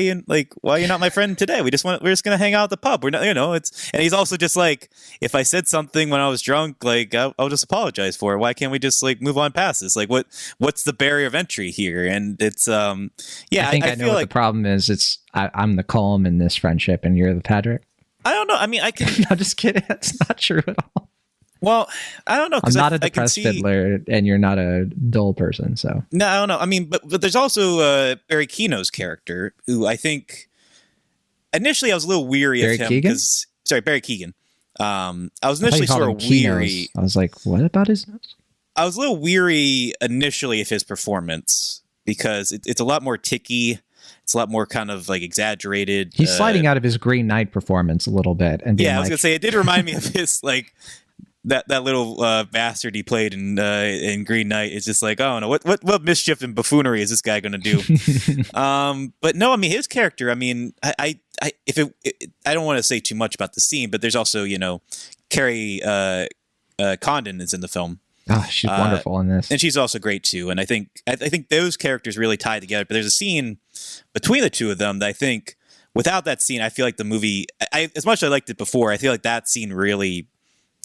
are you not my friend today? We're just gonna hang out at the pub. We're not, and he's also just like, if I said something when I was drunk, like I'll just apologize for it. Why can't we just like move on past this? Like what's the barrier of entry here? And it's I think I know what the problem is. I'm the Colm in this friendship, and you're the Patrick. I don't know. I mean, I can. No, just kidding. That's not true at all. Well, I don't know. I'm not a depressed fiddler, and you're not a dull person. So no, I don't know. I mean, but there's also Barry Keoghan's character, who I think initially I was a little weary of him because Barry Keoghan. I was initially sort of weary. I was like, what about his nose? I was a little weary initially of his performance because it's a lot more ticky. It's a lot more kind of like exaggerated. He's sliding out of his Green Knight performance a little bit, and I was gonna say it did remind me of his like. That little bastard he played in Green Knight is just like, oh no, what mischief and buffoonery is this guy going to do? But no, I mean his character. I mean, I don't want to say too much about the scene, but there's also Carrie Condon is in the film. Oh, she's wonderful in this, and she's also great too. And I think those characters really tie together. But there's a scene between the two of them that I think without that scene, I feel like the movie, as much as I liked it before, I feel like that scene really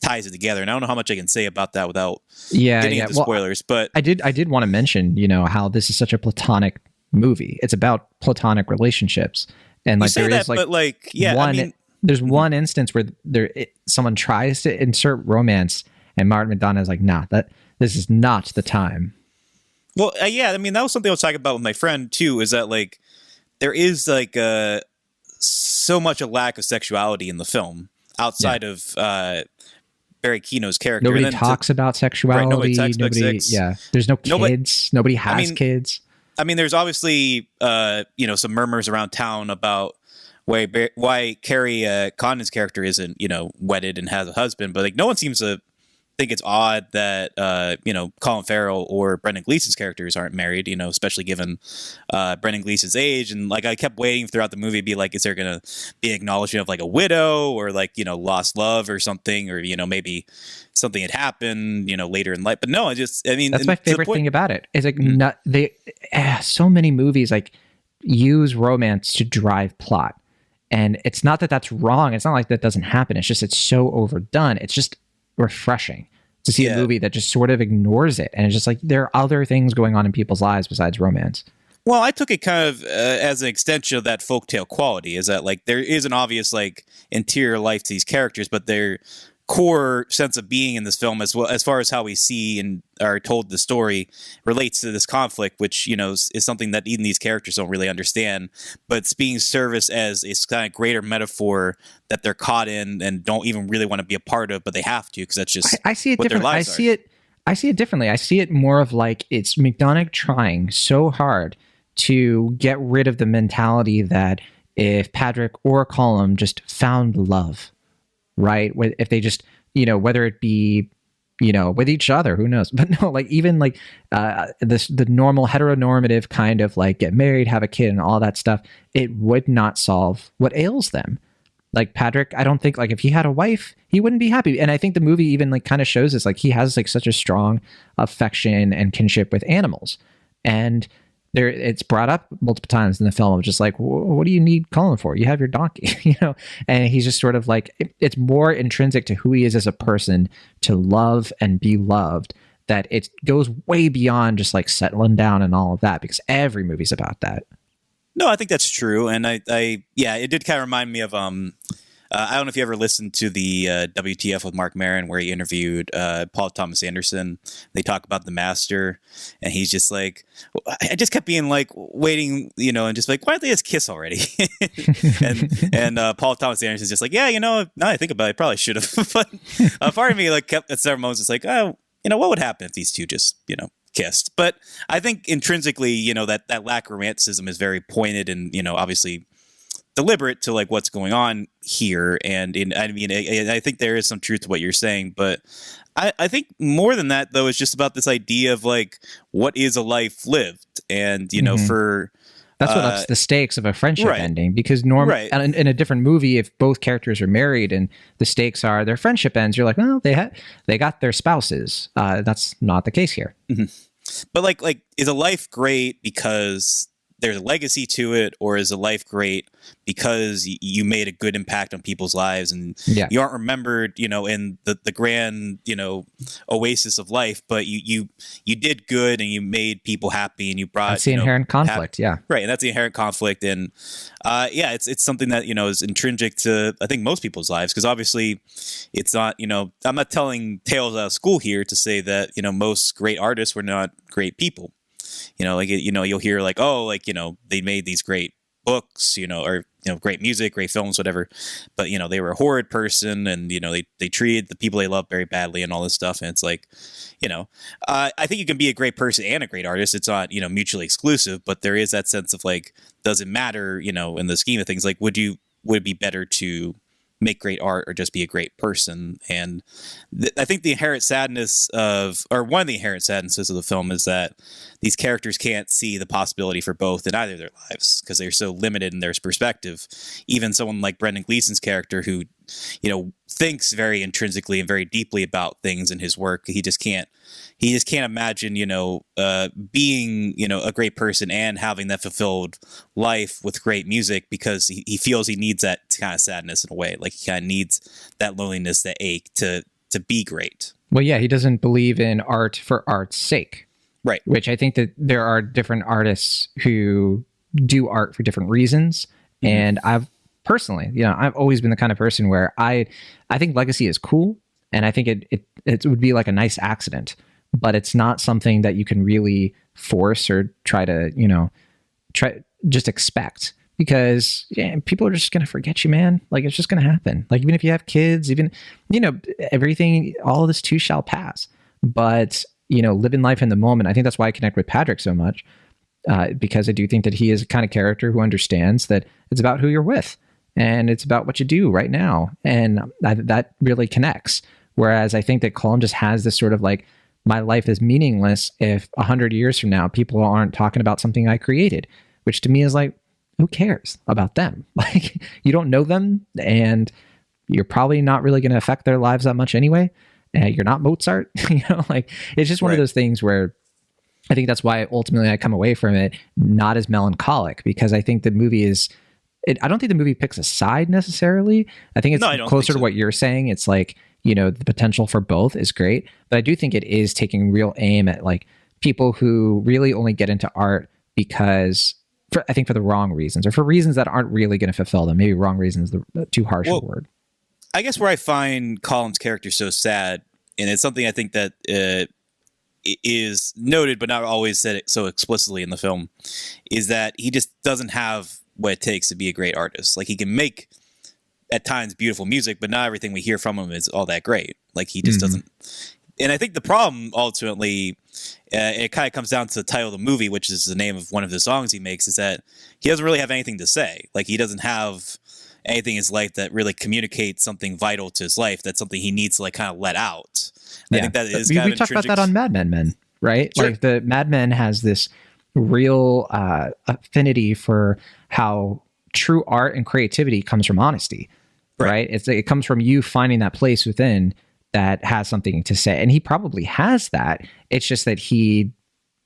ties it together, and I don't know how much I can say about that without getting into spoilers. But I did want to mention, how this is such a platonic movie. It's about platonic relationships, and like there is like, but like there's one instance where someone tries to insert romance, and Martin McDonagh is like, nah, this is not the time. Well, yeah, I mean, that was something I was talking about with my friend too, is that like there is like so much a lack of sexuality in the film outside of Barry Keoghan's character. Nobody talks about sexuality. Right, nobody talks about sex. Yeah, there's no kids. Nobody has kids. I mean, there's obviously some murmurs around town about why Carrie Condon's character isn't wedded and has a husband, but like no one seems to think it's odd that Colin Farrell or Brendan Gleeson's characters aren't married, especially given Brendan Gleeson's age. And like I kept waiting throughout the movie to be like, is there gonna be an acknowledgement of like a widow or like lost love or something, or maybe something had happened later in life. But no, that's my favorite thing about it is like so many movies like use romance to drive plot. And it's not that that's wrong. It's not like that doesn't happen. It's just it's so overdone. It's just refreshing to see a movie that just sort of ignores it. And it's just like there are other things going on in people's lives besides romance. Well, I took it kind of as an extension of that folktale quality, is that like there is an obvious like interior life to these characters, but their core sense of being in this film, as well as far as how we see and are told the story, relates to this conflict, which is something that even these characters don't really understand, but it's being serviced as a kind of greater metaphor that they're caught in and don't even really want to be a part of, but they have to because that's just I see it differently. I see it differently. I see it more of like it's McDonagh trying so hard to get rid of the mentality that if Patrick or Colin just found love, right? If they just, whether it be, with each other, who knows? But no, like even like the normal heteronormative kind of like get married, have a kid and all that stuff, it would not solve what ails them. Like Patrick, I don't think like if he had a wife, he wouldn't be happy. And I think the movie even like kind of shows this, like he has like such a strong affection and kinship with animals. And it's brought up multiple times in the film of just like, what do you need Colin for? You have your donkey, and he's just sort of like, it's more intrinsic to who he is as a person to love and be loved, that it goes way beyond just like settling down and all of that, because every movie's about that. No, I think that's true. And it did kind of remind me of, I don't know if you ever listened to the WTF with Mark Maron, where he interviewed Paul Thomas Anderson. They talk about The Master, and he's just like, I just kept being like waiting, and just like, why don't they just kiss already? and Paul Thomas Anderson's just like, yeah, now I think about it, I probably should have. But part of me like kept at several moments, it's like, oh, what would happen if these two just, kissed? But I think intrinsically, that lack of romanticism is very pointed and, obviously deliberate to like what's going on here. And I think there is some truth to what you're saying, but I think more than that though, it's just about this idea of like, what is a life lived? And, for that's what ups the stakes of a friendship ending, because normally in a different movie, if both characters are married and the stakes are their friendship ends, you're like, well, they got their spouses. That's not the case here. Mm-hmm. But like, is a life great because there's a legacy to it, or is a life great because you made a good impact on people's lives and you aren't remembered, in the grand, oasis of life, but you did good and you made people happy and you brought, that's the inherent conflict. Right. And that's the inherent conflict. And it's something that, is intrinsic to, I think, most people's lives. Cause obviously it's not, I'm not telling tales out of school here to say that, most great artists were not great people. You'll hear like, oh, like, they made these great books, or, great music, great films, whatever. But, they were a horrid person and, they treated the people they loved very badly and all this stuff. And it's like, I think you can be a great person and a great artist. It's not, mutually exclusive, but there is that sense of like, does it matter, in the scheme of things? Like, would it be better to make great art or just be a great person? And I think the inherent sadness one of the inherent sadnesses of the film is that these characters can't see the possibility for both in either of their lives because they're so limited in their perspective. Even someone like Brendan Gleeson's character, who, thinks very intrinsically and very deeply about things in his work, he just can't imagine, being, a great person and having that fulfilled life with great music, because he feels he needs that kind of sadness in a way. Like he kind of needs that loneliness, that ache to be great. Well, yeah, he doesn't believe in art for art's sake. Right. Which I think that there are different artists who do art for different reasons. Mm-hmm. And I've personally, I've always been the kind of person where I think legacy is cool. And I think it would be like a nice accident but it's not something that you can really force or try to, try just expect, because people are just going to forget you, man. Like, it's just going to happen. Like, even if you have kids, even, everything, all of this too shall pass. But, living life in the moment. I think that's why I connect with Patrick so much, because I do think that he is a kind of character who understands that it's about who you're with and it's about what you do right now. And that really connects. Whereas I think that Colin just has this sort of like, my life is meaningless if 100 years from now, people aren't talking about something I created, which to me is like, who cares about them? Like, you don't know them, and you're probably not really going to affect their lives that much anyway. You're not Mozart, like, it's just one of those things where I think that's why ultimately I come away from it not as melancholic, because I think the movie I don't think the movie picks a side necessarily. I think it's closer to what you're saying. It's like, the potential for both is great, but I do think it is taking real aim at like people who really only get into art because I think for the wrong reasons, or for reasons that aren't really going to fulfill them. Maybe wrong reasons, the too harsh a word. I guess where I find Colin's character so sad, and it's something I think that is noted but not always said it so explicitly in the film, is that he just doesn't have what it takes to be a great artist. Like, he can make at times beautiful music, but not everything we hear from him is all that great. Like, he just doesn't. And I think the problem ultimately, it kind of comes down to the title of the movie, which is the name of one of the songs he makes, is that he doesn't really have anything to say. Like, he doesn't have anything in his life that really communicates something vital to his life. That's something he needs to like kind of let out. I think that is kind of talked about that on Mad Men, right? Sure. Like, the Mad Men has this real affinity for how true art and creativity comes from honesty, right? It comes from you finding that place within that has something to say, and he probably has that. It's just that he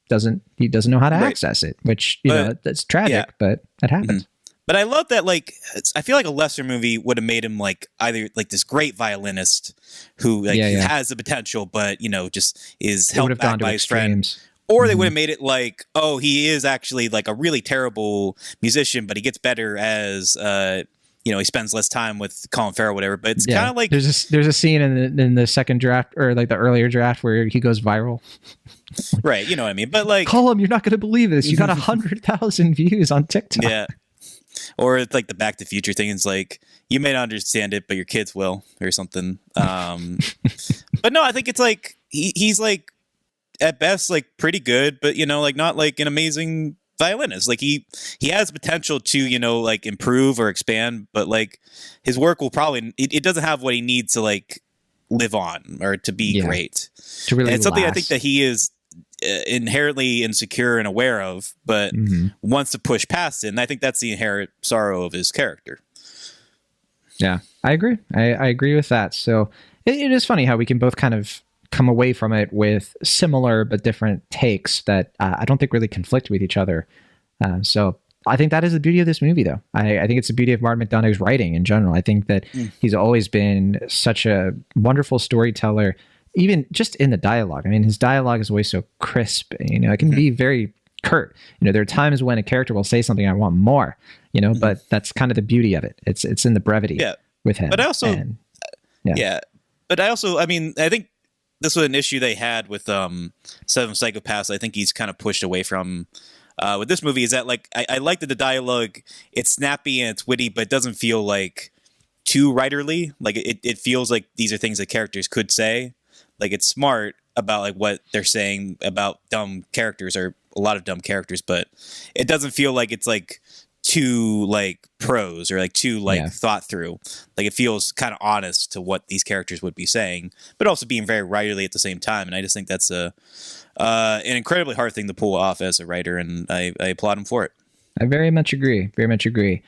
doesn't know how to access it, which that's tragic, but that happens. But I love that, like, I feel like a lesser movie would have made him like either like this great violinist who has the potential, but just is held back by his friend. Or they would have made it like, oh, he is actually like a really terrible musician, but he gets better as he spends less time with Colin Farrell, whatever. But it's kind of like there's a scene in the second draft, or like the earlier draft, where he goes viral. Right, you know what I mean? But like, Colin, you're not going to believe this. You got 100,000 views on TikTok. Yeah. Or it's like the Back to the Future thing. It's like, you may not understand it, but your kids will, or something. But no, I think it's like he's like at best like pretty good, but like not like an amazing violinist. Like, he has potential to like improve or expand, but like his work will probably it doesn't have what he needs to like live on or to be great. To really, and it's something I think that he is inherently insecure and aware of, but wants to push past it. And I think that's the inherent sorrow of his character. Yeah, I agree. I agree with that. So it is funny how we can both kind of come away from it with similar but different takes that I don't think really conflict with each other. So I think that is the beauty of this movie, though. I think it's the beauty of Martin McDonagh's writing in general. I think that he's always been such a wonderful storyteller, even just in the dialogue. I mean, his dialogue is always so crisp. It can be very curt. There are times when a character will say something, I want more, but that's kind of the beauty of it. It's in the brevity with him. But I also, I mean, I think this was an issue they had with Seven Psychopaths. I think he's kind of pushed away from with this movie, is that like, I like that the dialogue, it's snappy and it's witty, but it doesn't feel like too writerly. Like, it feels like these are things that characters could say. Like, it's smart about like what they're saying about dumb characters, or a lot of dumb characters, but it doesn't feel like it's like too like prose or like too like thought through. Like, it feels kind of honest to what these characters would be saying, but also being very writerly at the same time. And I just think that's an incredibly hard thing to pull off as a writer, and I applaud him for it. I very much agree. Very much agree.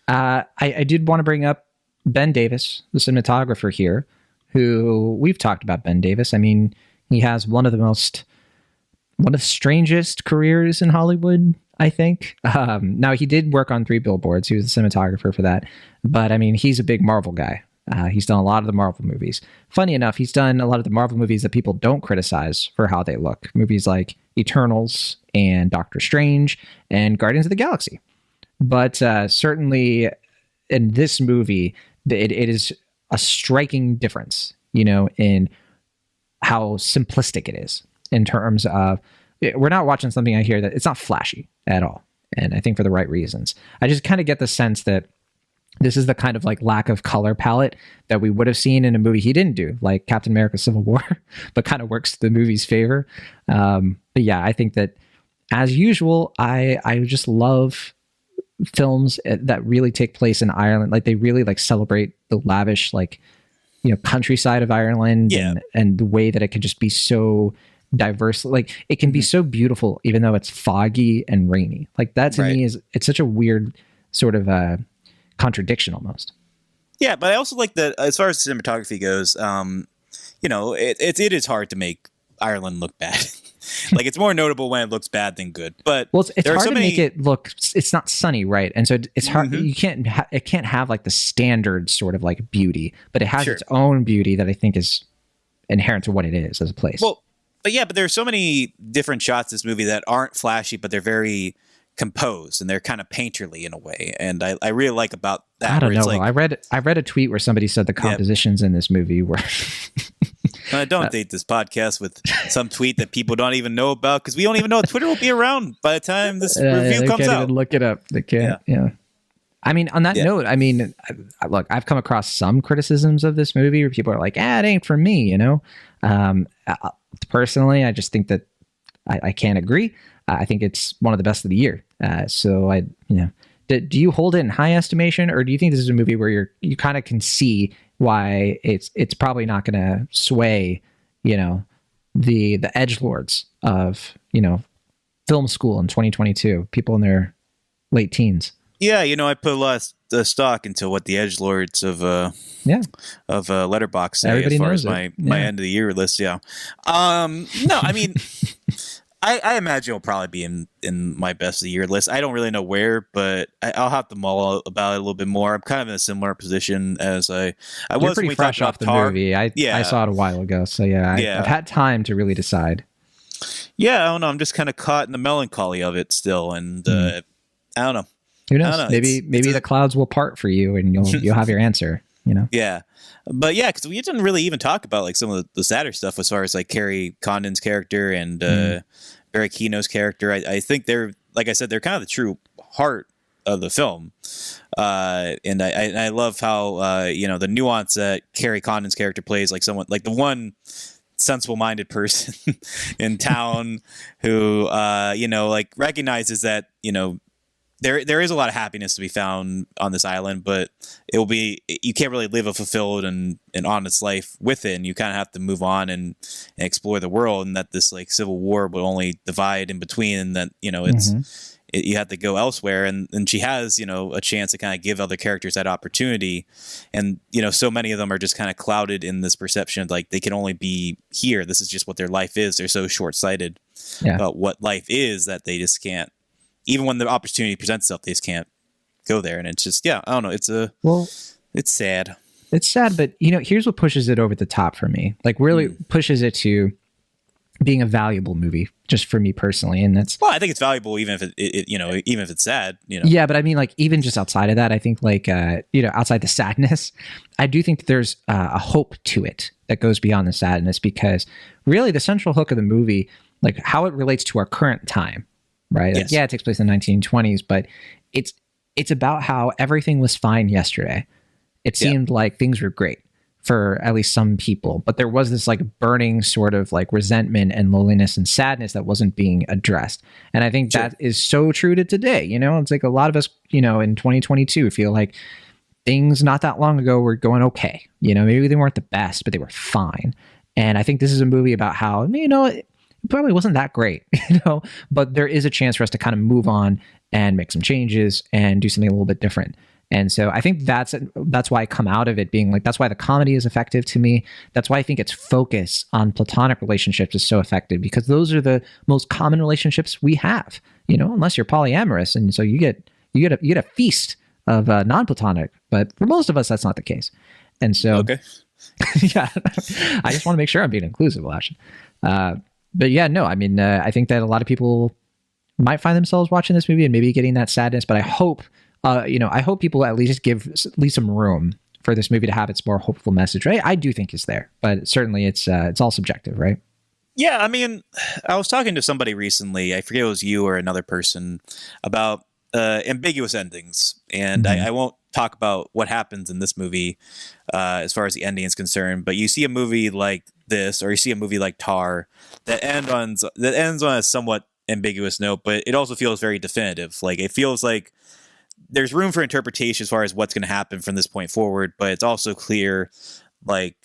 I did want to bring up Ben Davis, the cinematographer here, who we've talked about. Ben Davis. I mean, he has one of the strangest careers in Hollywood, I think. Now, he did work on 3 Billboards. He was a cinematographer for that. But I mean, he's a big Marvel guy. He's done a lot of the Marvel movies. Funny enough, he's done a lot of the Marvel movies that people don't criticize for how they look. Movies like Eternals and Doctor Strange and Guardians of the Galaxy. But certainly in this movie, it is a striking difference, in how simplistic it is. in terms of we're not watching something I hear that it's not flashy at all. And I think for the right reasons. I just kind of get the sense that this is the kind of like lack of color palette that we would have seen in a movie he didn't do, like Captain America Civil War, but kind of works to the movie's favor. But yeah, I think that as usual, I just love films that really take place in Ireland. Like they really like celebrate the lavish, like, you know, countryside of Ireland and the way that it can just be so diverse. Like it can be so beautiful, even though it's foggy and rainy. Like that to me it's such a weird sort of contradiction almost. Yeah, but I also like that as far as cinematography goes, you know, it is hard to make Ireland look bad. Like it's more notable when it looks bad than good. But well, it's hard to make it look. It's not sunny, right? And so it's hard. Mm-hmm. You can't. It can't have like the standard sort of like beauty, but it has its own beauty that I think is inherent to what it is as a place. Well, but yeah, but there are so many different shots in this movie that aren't flashy, but they're very composed and they're kind of painterly in a way. And I really like about that. I don't know. Like, I read a tweet where somebody said the compositions in this movie were. Don't date this podcast with some tweet that people don't even know about because we don't even know if Twitter will be around by the time this review comes out. Even look it up. They can't. Yeah. I mean, on that note, I mean, look, I've come across some criticisms of this movie where people are like, it ain't for me, you know? Personally, I just think that I can't agree. I think it's one of the best of the year. So do you hold it in high estimation, or do you think this is a movie where you kind of can see why it's probably not going to sway, you know, the edgelords of, you know, film school in 2022, people in their late teens? Yeah, you know, I put a lot of stock into what the edgelords of Letterboxd say Everybody as far knows as my end of the year list. Yeah, no, I mean. I imagine it'll probably be in my best of the year list. I don't really know where, but I'll have to mull about it a little bit more. I'm kind of in a similar position as I was pretty when we fresh talked off the Tar. movie. I saw it a while ago, so I've had time to really decide. Yeah, I don't know. I'm just kind of caught in the melancholy of it still, and I don't know. Who knows? Maybe the clouds will part for you, and you'll have your answer. You know? Yeah. But yeah, because we didn't really even talk about like some of the sadder stuff as far as like Carrie Condon's character and Barry Keoghan's character. I think they're, like I said, they're kind of the true heart of the film. And I love how, you know, the nuance that Carrie Condon's character plays, like someone like the one sensible-minded person in town who, you know, like recognizes that, you know, there is a lot of happiness to be found on this island, but you can't really live a fulfilled and honest life with it. And you kind of have to move on and explore the world, and that this like civil war will only divide in between, and that, you know, you have to go elsewhere. And she has, you know, a chance to kind of give other characters that opportunity. And, you know, so many of them are just kind of clouded in this perception of like, they can only be here. This is just what their life is. They're so short-sighted about what life is that they just can't. Even when the opportunity presents itself, they just can't go there. And it's just, I don't know. It's sad. It's sad, but you know, here's what pushes it over the top for me. Like really pushes it to being a valuable movie just for me personally. And that's, well, I think it's valuable even if it you know, even if it's sad, you know? Yeah. But I mean, like, even just outside of that, I think like, you know, outside the sadness, I do think that there's a hope to it that goes beyond the sadness, because really the central hook of the movie, like how it relates to our current time, right? Like, it takes place in the 1920s, but it's about how everything was fine yesterday. It seemed like things were great for at least some people, but there was this like burning sort of like resentment and loneliness and sadness that wasn't being addressed. And I think that is so true to today. You know, it's like a lot of us, you know, in 2022 feel like things not that long ago were going okay. You know, maybe they weren't the best, but they were fine. And I think this is a movie about how, you know, it probably wasn't that great, you know, but there is a chance for us to kind of move on and make some changes and do something a little bit different. And so I think that's why I come out of it being like, that's why the comedy is effective to me. That's why I think its focus on platonic relationships is so effective, because those are the most common relationships we have, you know, unless you're polyamorous. And so you get a feast of non-platonic, but for most of us, that's not the case. And so, okay. Yeah, I just want to make sure I'm being inclusive, Lash. But yeah, no, I mean, I think that a lot of people might find themselves watching this movie and maybe getting that sadness, but I hope, you know, I hope people at least give at least some room for this movie to have its more hopeful message, right? I do think it's there, but certainly it's all subjective, right? Yeah, I mean, I was talking to somebody recently. I forget if it was you or another person about ambiguous endings, and Mhm. I won't talk about what happens in this movie as far as the ending is concerned. But you see a movie like this, or you see a movie like Tar that ends on a somewhat ambiguous note, but it also feels very definitive. Like it feels like there's room for interpretation as far as what's going to happen from this point forward, but it's also clear. Like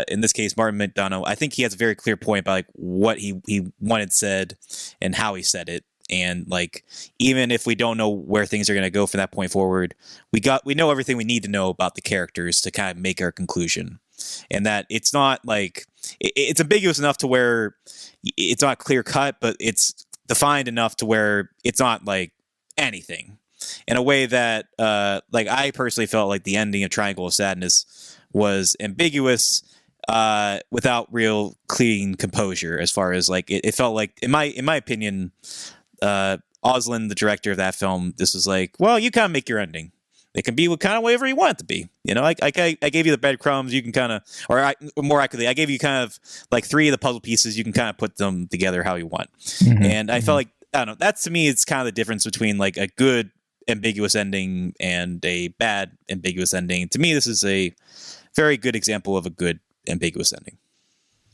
in this case, Martin McDonagh, I think he has a very clear point about like what he wanted said and how he said it. And like even if we don't know where things are going to go from that point forward, we know everything we need to know about the characters to kind of make our conclusion. And that it's not like it's ambiguous enough to where it's not clear cut, but it's defined enough to where it's not like anything. In a way that like I personally felt like the ending of Triangle of Sadness was ambiguous without real clean composure. As far as like it felt like in my opinion, Oslin, the director of that film, this was like, well, you kind of make your ending. It can be what kind of whatever you want it to be. You know, I gave you the breadcrumbs. You can kind of, more accurately, I gave you kind of like 3 of the puzzle pieces. You can kind of put them together how you want. Mm-hmm. And I felt like, I don't know, that's to me, it's kind of the difference between like a good ambiguous ending and a bad ambiguous ending. To me, this is a very good example of a good ambiguous ending.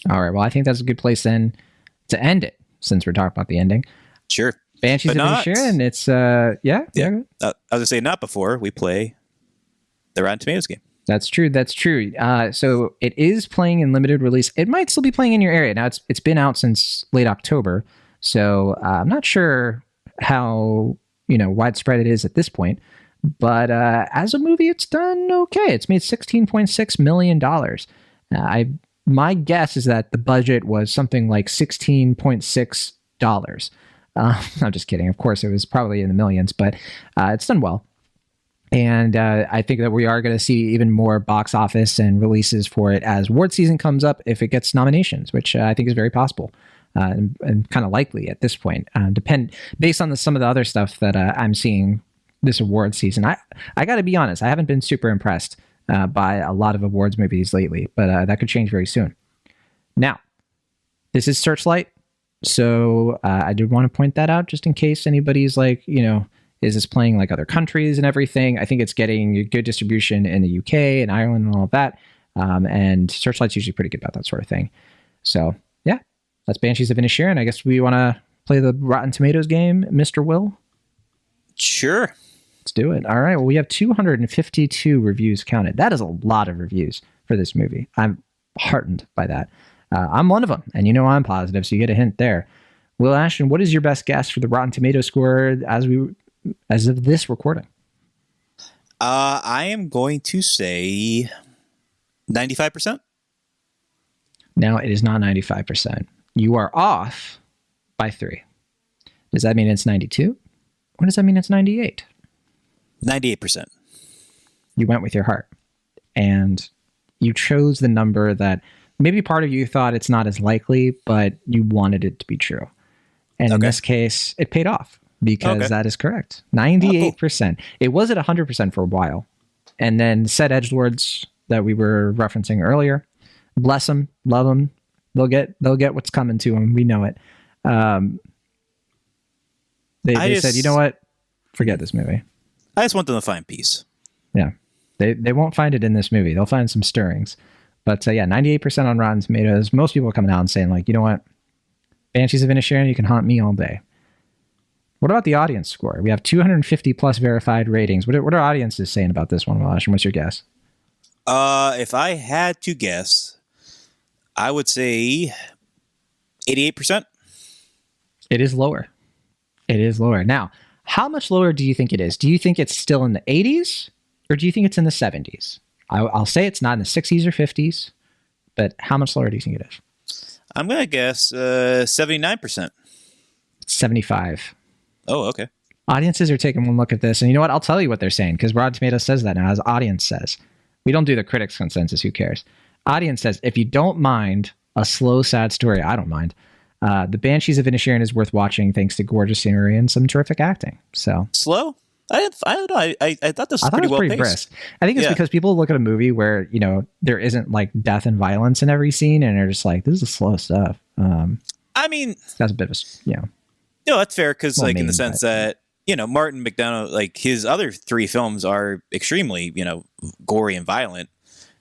All right. Well, I think that's a good place then to end it, since we're talking about the ending. Sure. Banshees of Inisherin. It's yeah. I was gonna say not before we play the Rotten Tomatoes game. That's true. That's true. So it is playing in limited release. It might still be playing in your area now. It's been out since late October, so I'm not sure how widespread it is at this point. But as a movie, it's done okay. It's made $16.6 million. My guess is that the budget was something like $16.6. I'm just kidding. Of course, it was probably in the millions, but it's done well. And I think that we are going to see even more box office and releases for it as award season comes up if it gets nominations, which I think is very possible and kind of likely at this point. Based on some of the other stuff that I'm seeing this award season. I got to be honest, I haven't been super impressed by a lot of awards movies lately, but that could change very soon. Now, this is Searchlight. So I did want to point that out just in case anybody's like, is this playing like other countries and everything? I think it's getting good distribution in the UK and Ireland and all of that. And Searchlight's usually pretty good about that sort of thing. So yeah, that's Banshees of Inisherin. I guess we want to play the Rotten Tomatoes game, Mr. Will? Sure. Let's do it. All right. Well, we have 252 reviews counted. That is a lot of reviews for this movie. I'm heartened by that. I'm one of them, and I'm positive, so you get a hint there. Will Ashton, what is your best guess for the Rotten Tomatoes score as of this recording? I am going to say 95%. Now, it is not 95%. You are off by 3. Does that mean it's 92? Or does that mean it's 98? 98%. You went with your heart, and you chose the number that maybe part of you thought it's not as likely, but you wanted it to be true. And in this case, it paid off because that is correct. 98%. It was at 100% for a while. And then said edgelords that we were referencing earlier, bless them, love them. They'll get what's coming to them. We know it. They said, you know what? Forget this movie. I just want them to find peace. Yeah. They won't find it in this movie. They'll find some stirrings. But 98% on Rotten Tomatoes. Most people are coming out and saying, like, you know what? Banshees of Inisherin, you can haunt me all day. What about the audience score? We have 250 plus verified ratings. What are audiences saying about this one, Milash? And what's your guess? If I had to guess, I would say 88%. It is lower. It is lower. Now, how much lower do you think it is? Do you think it's still in the 80s or do you think it's in the 70s? I'll say it's not in the 60s or 50s, but how much lower do you think it is? I'm going to guess 79%. 75. Oh, okay. Audiences are taking one look at this, and you know what? I'll tell you what they're saying, because Rotten Tomatoes says that now, as audience says. We don't do the critics' consensus, who cares? Audience says, if you don't mind a slow, sad story, I don't mind. The Banshees of Inisherin is worth watching thanks to gorgeous scenery and some terrific acting. So slow? I don't know. I thought this was pretty well paced. Brisk. I think it's because people look at a movie where, there isn't like death and violence in every scene and they're just like, this is slow stuff. I mean, that's a bit of a no, that's fair because Well, like in the maybe, sense but- that Martin McDonagh, like his other three films are extremely gory and violent,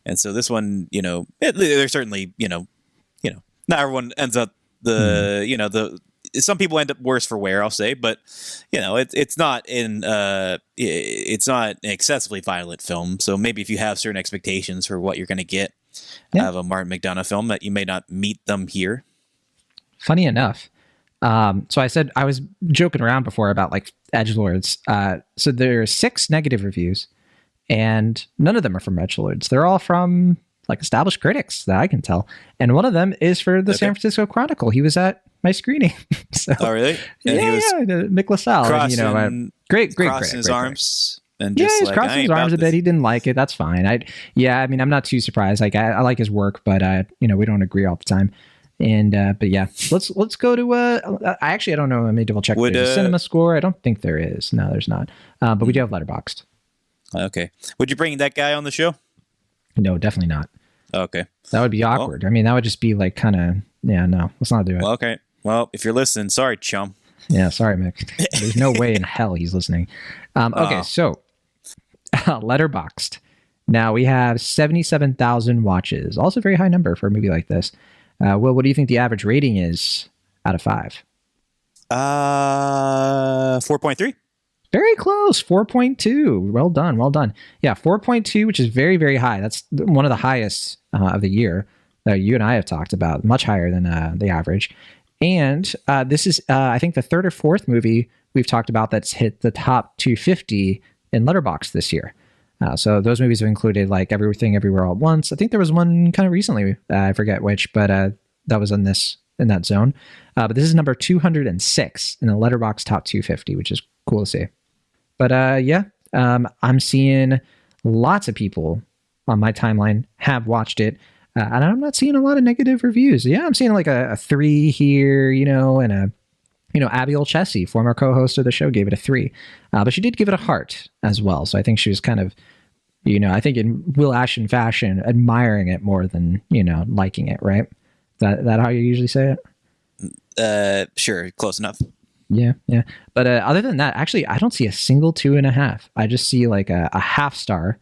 and so this one, they're certainly not everyone ends up the some people end up worse for wear, I'll say, but it's not it's not an excessively violent film. So maybe if you have certain expectations for what you're going to get out of a Martin McDonagh film, that you may not meet them here. Funny enough, so I said I was joking around before about like edgelords. So there are 6 negative reviews, and none of them are from edgelords. They're all from like established critics that I can tell, and one of them is for the San Francisco Chronicle. He was at my screening. So, oh, really? And he was Mick LaSalle, crossing, great crossing critic, his great arms. critic. And just he's crossing his arms a bit. He didn't like it. That's fine. I mean, I'm not too surprised. Like I like his work, but we don't agree all the time. And but yeah, let's go to I don't know. Let me double check. There's a cinema score. I don't think there is. No, there's not. But we do have Letterboxd. Okay. Would you bring that guy on the show? No, definitely not. Okay. That would be awkward. Well, I mean, that would just be like kind of no. Let's not do it. Well, okay. Well, if you're listening, sorry, chum. Yeah, sorry, Mick. There's no way in hell he's listening. Okay, so Letterboxd. Now we have 77,000 watches. Also a very high number for a movie like this. Will, what do you think the average rating is out of 5? 4.3. Very close. 4.2. Well done. Yeah, 4.2, which is very, very high. That's one of the highest of the year that you and I have talked about. Much higher than the average. And this is, I think, the 3rd or 4th movie we've talked about that's hit the top 250 in Letterboxd this year. So those movies have included like Everything Everywhere All at Once. I think there was one kind of recently, I forget which, but that was in that zone. But this is number 206 in the Letterboxd top 250, which is cool to see. But I'm seeing lots of people on my timeline have watched it. And I'm not seeing a lot of negative reviews. Yeah, I'm seeing like a 3 here, and a Abby Olchesi, former co-host of the show, gave it a 3. But she did give it a heart as well. So I think she was kind of, I think in Will Ashton fashion, admiring it more than, liking it, right? Is that how you usually say it? Sure. Close enough. Yeah. But other than that, actually, I don't see a single 2.5. I just see like a half star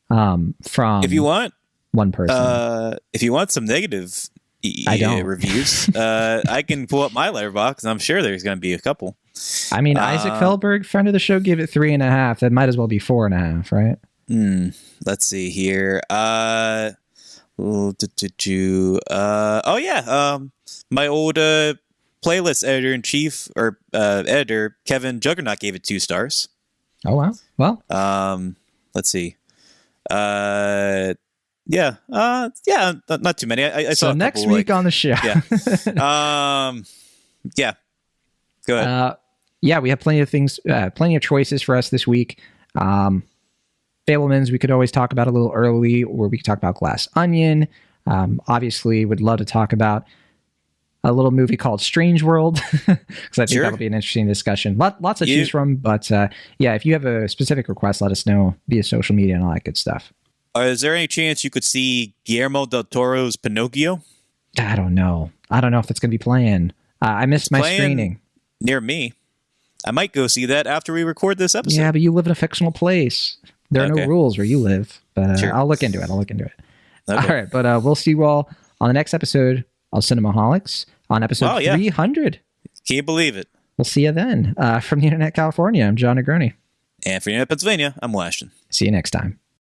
from if you want one person. If you want some negative reviews, I can pull up my letterbox, and I'm sure there's going to be a couple. I mean, Isaac Feldberg, friend of the show, gave it 3.5. That might as well be 4.5, right? Let's see here. My old playlist editor-in-chief or editor Kevin Juggernaut gave it 2 stars. Oh wow! Well, let's see. Not too many. I saw so next week on the show. Yeah. Go ahead. We have plenty of things, plenty of choices for us this week. Fablemans, we could always talk about a little early, or we could talk about Glass Onion. Obviously, would love to talk about a little movie called Strange World, because I think that'll be an interesting discussion. Lots to choose from, but if you have a specific request, let us know via social media and all that good stuff. Is there any chance you could see Guillermo del Toro's Pinocchio? I don't know if it's going to be playing. I missed my screening. Near me. I might go see that after we record this episode. Yeah, but you live in a fictional place. There are no rules where you live, but sure. I'll look into it. Okay. All right, but we'll see you all on the next episode of Cinemaholics on episode 300. Can't believe it. We'll see you then. From the Internet California, I'm John Negroni. And for the Internet Pennsylvania, I'm Will Ashton. See you next time.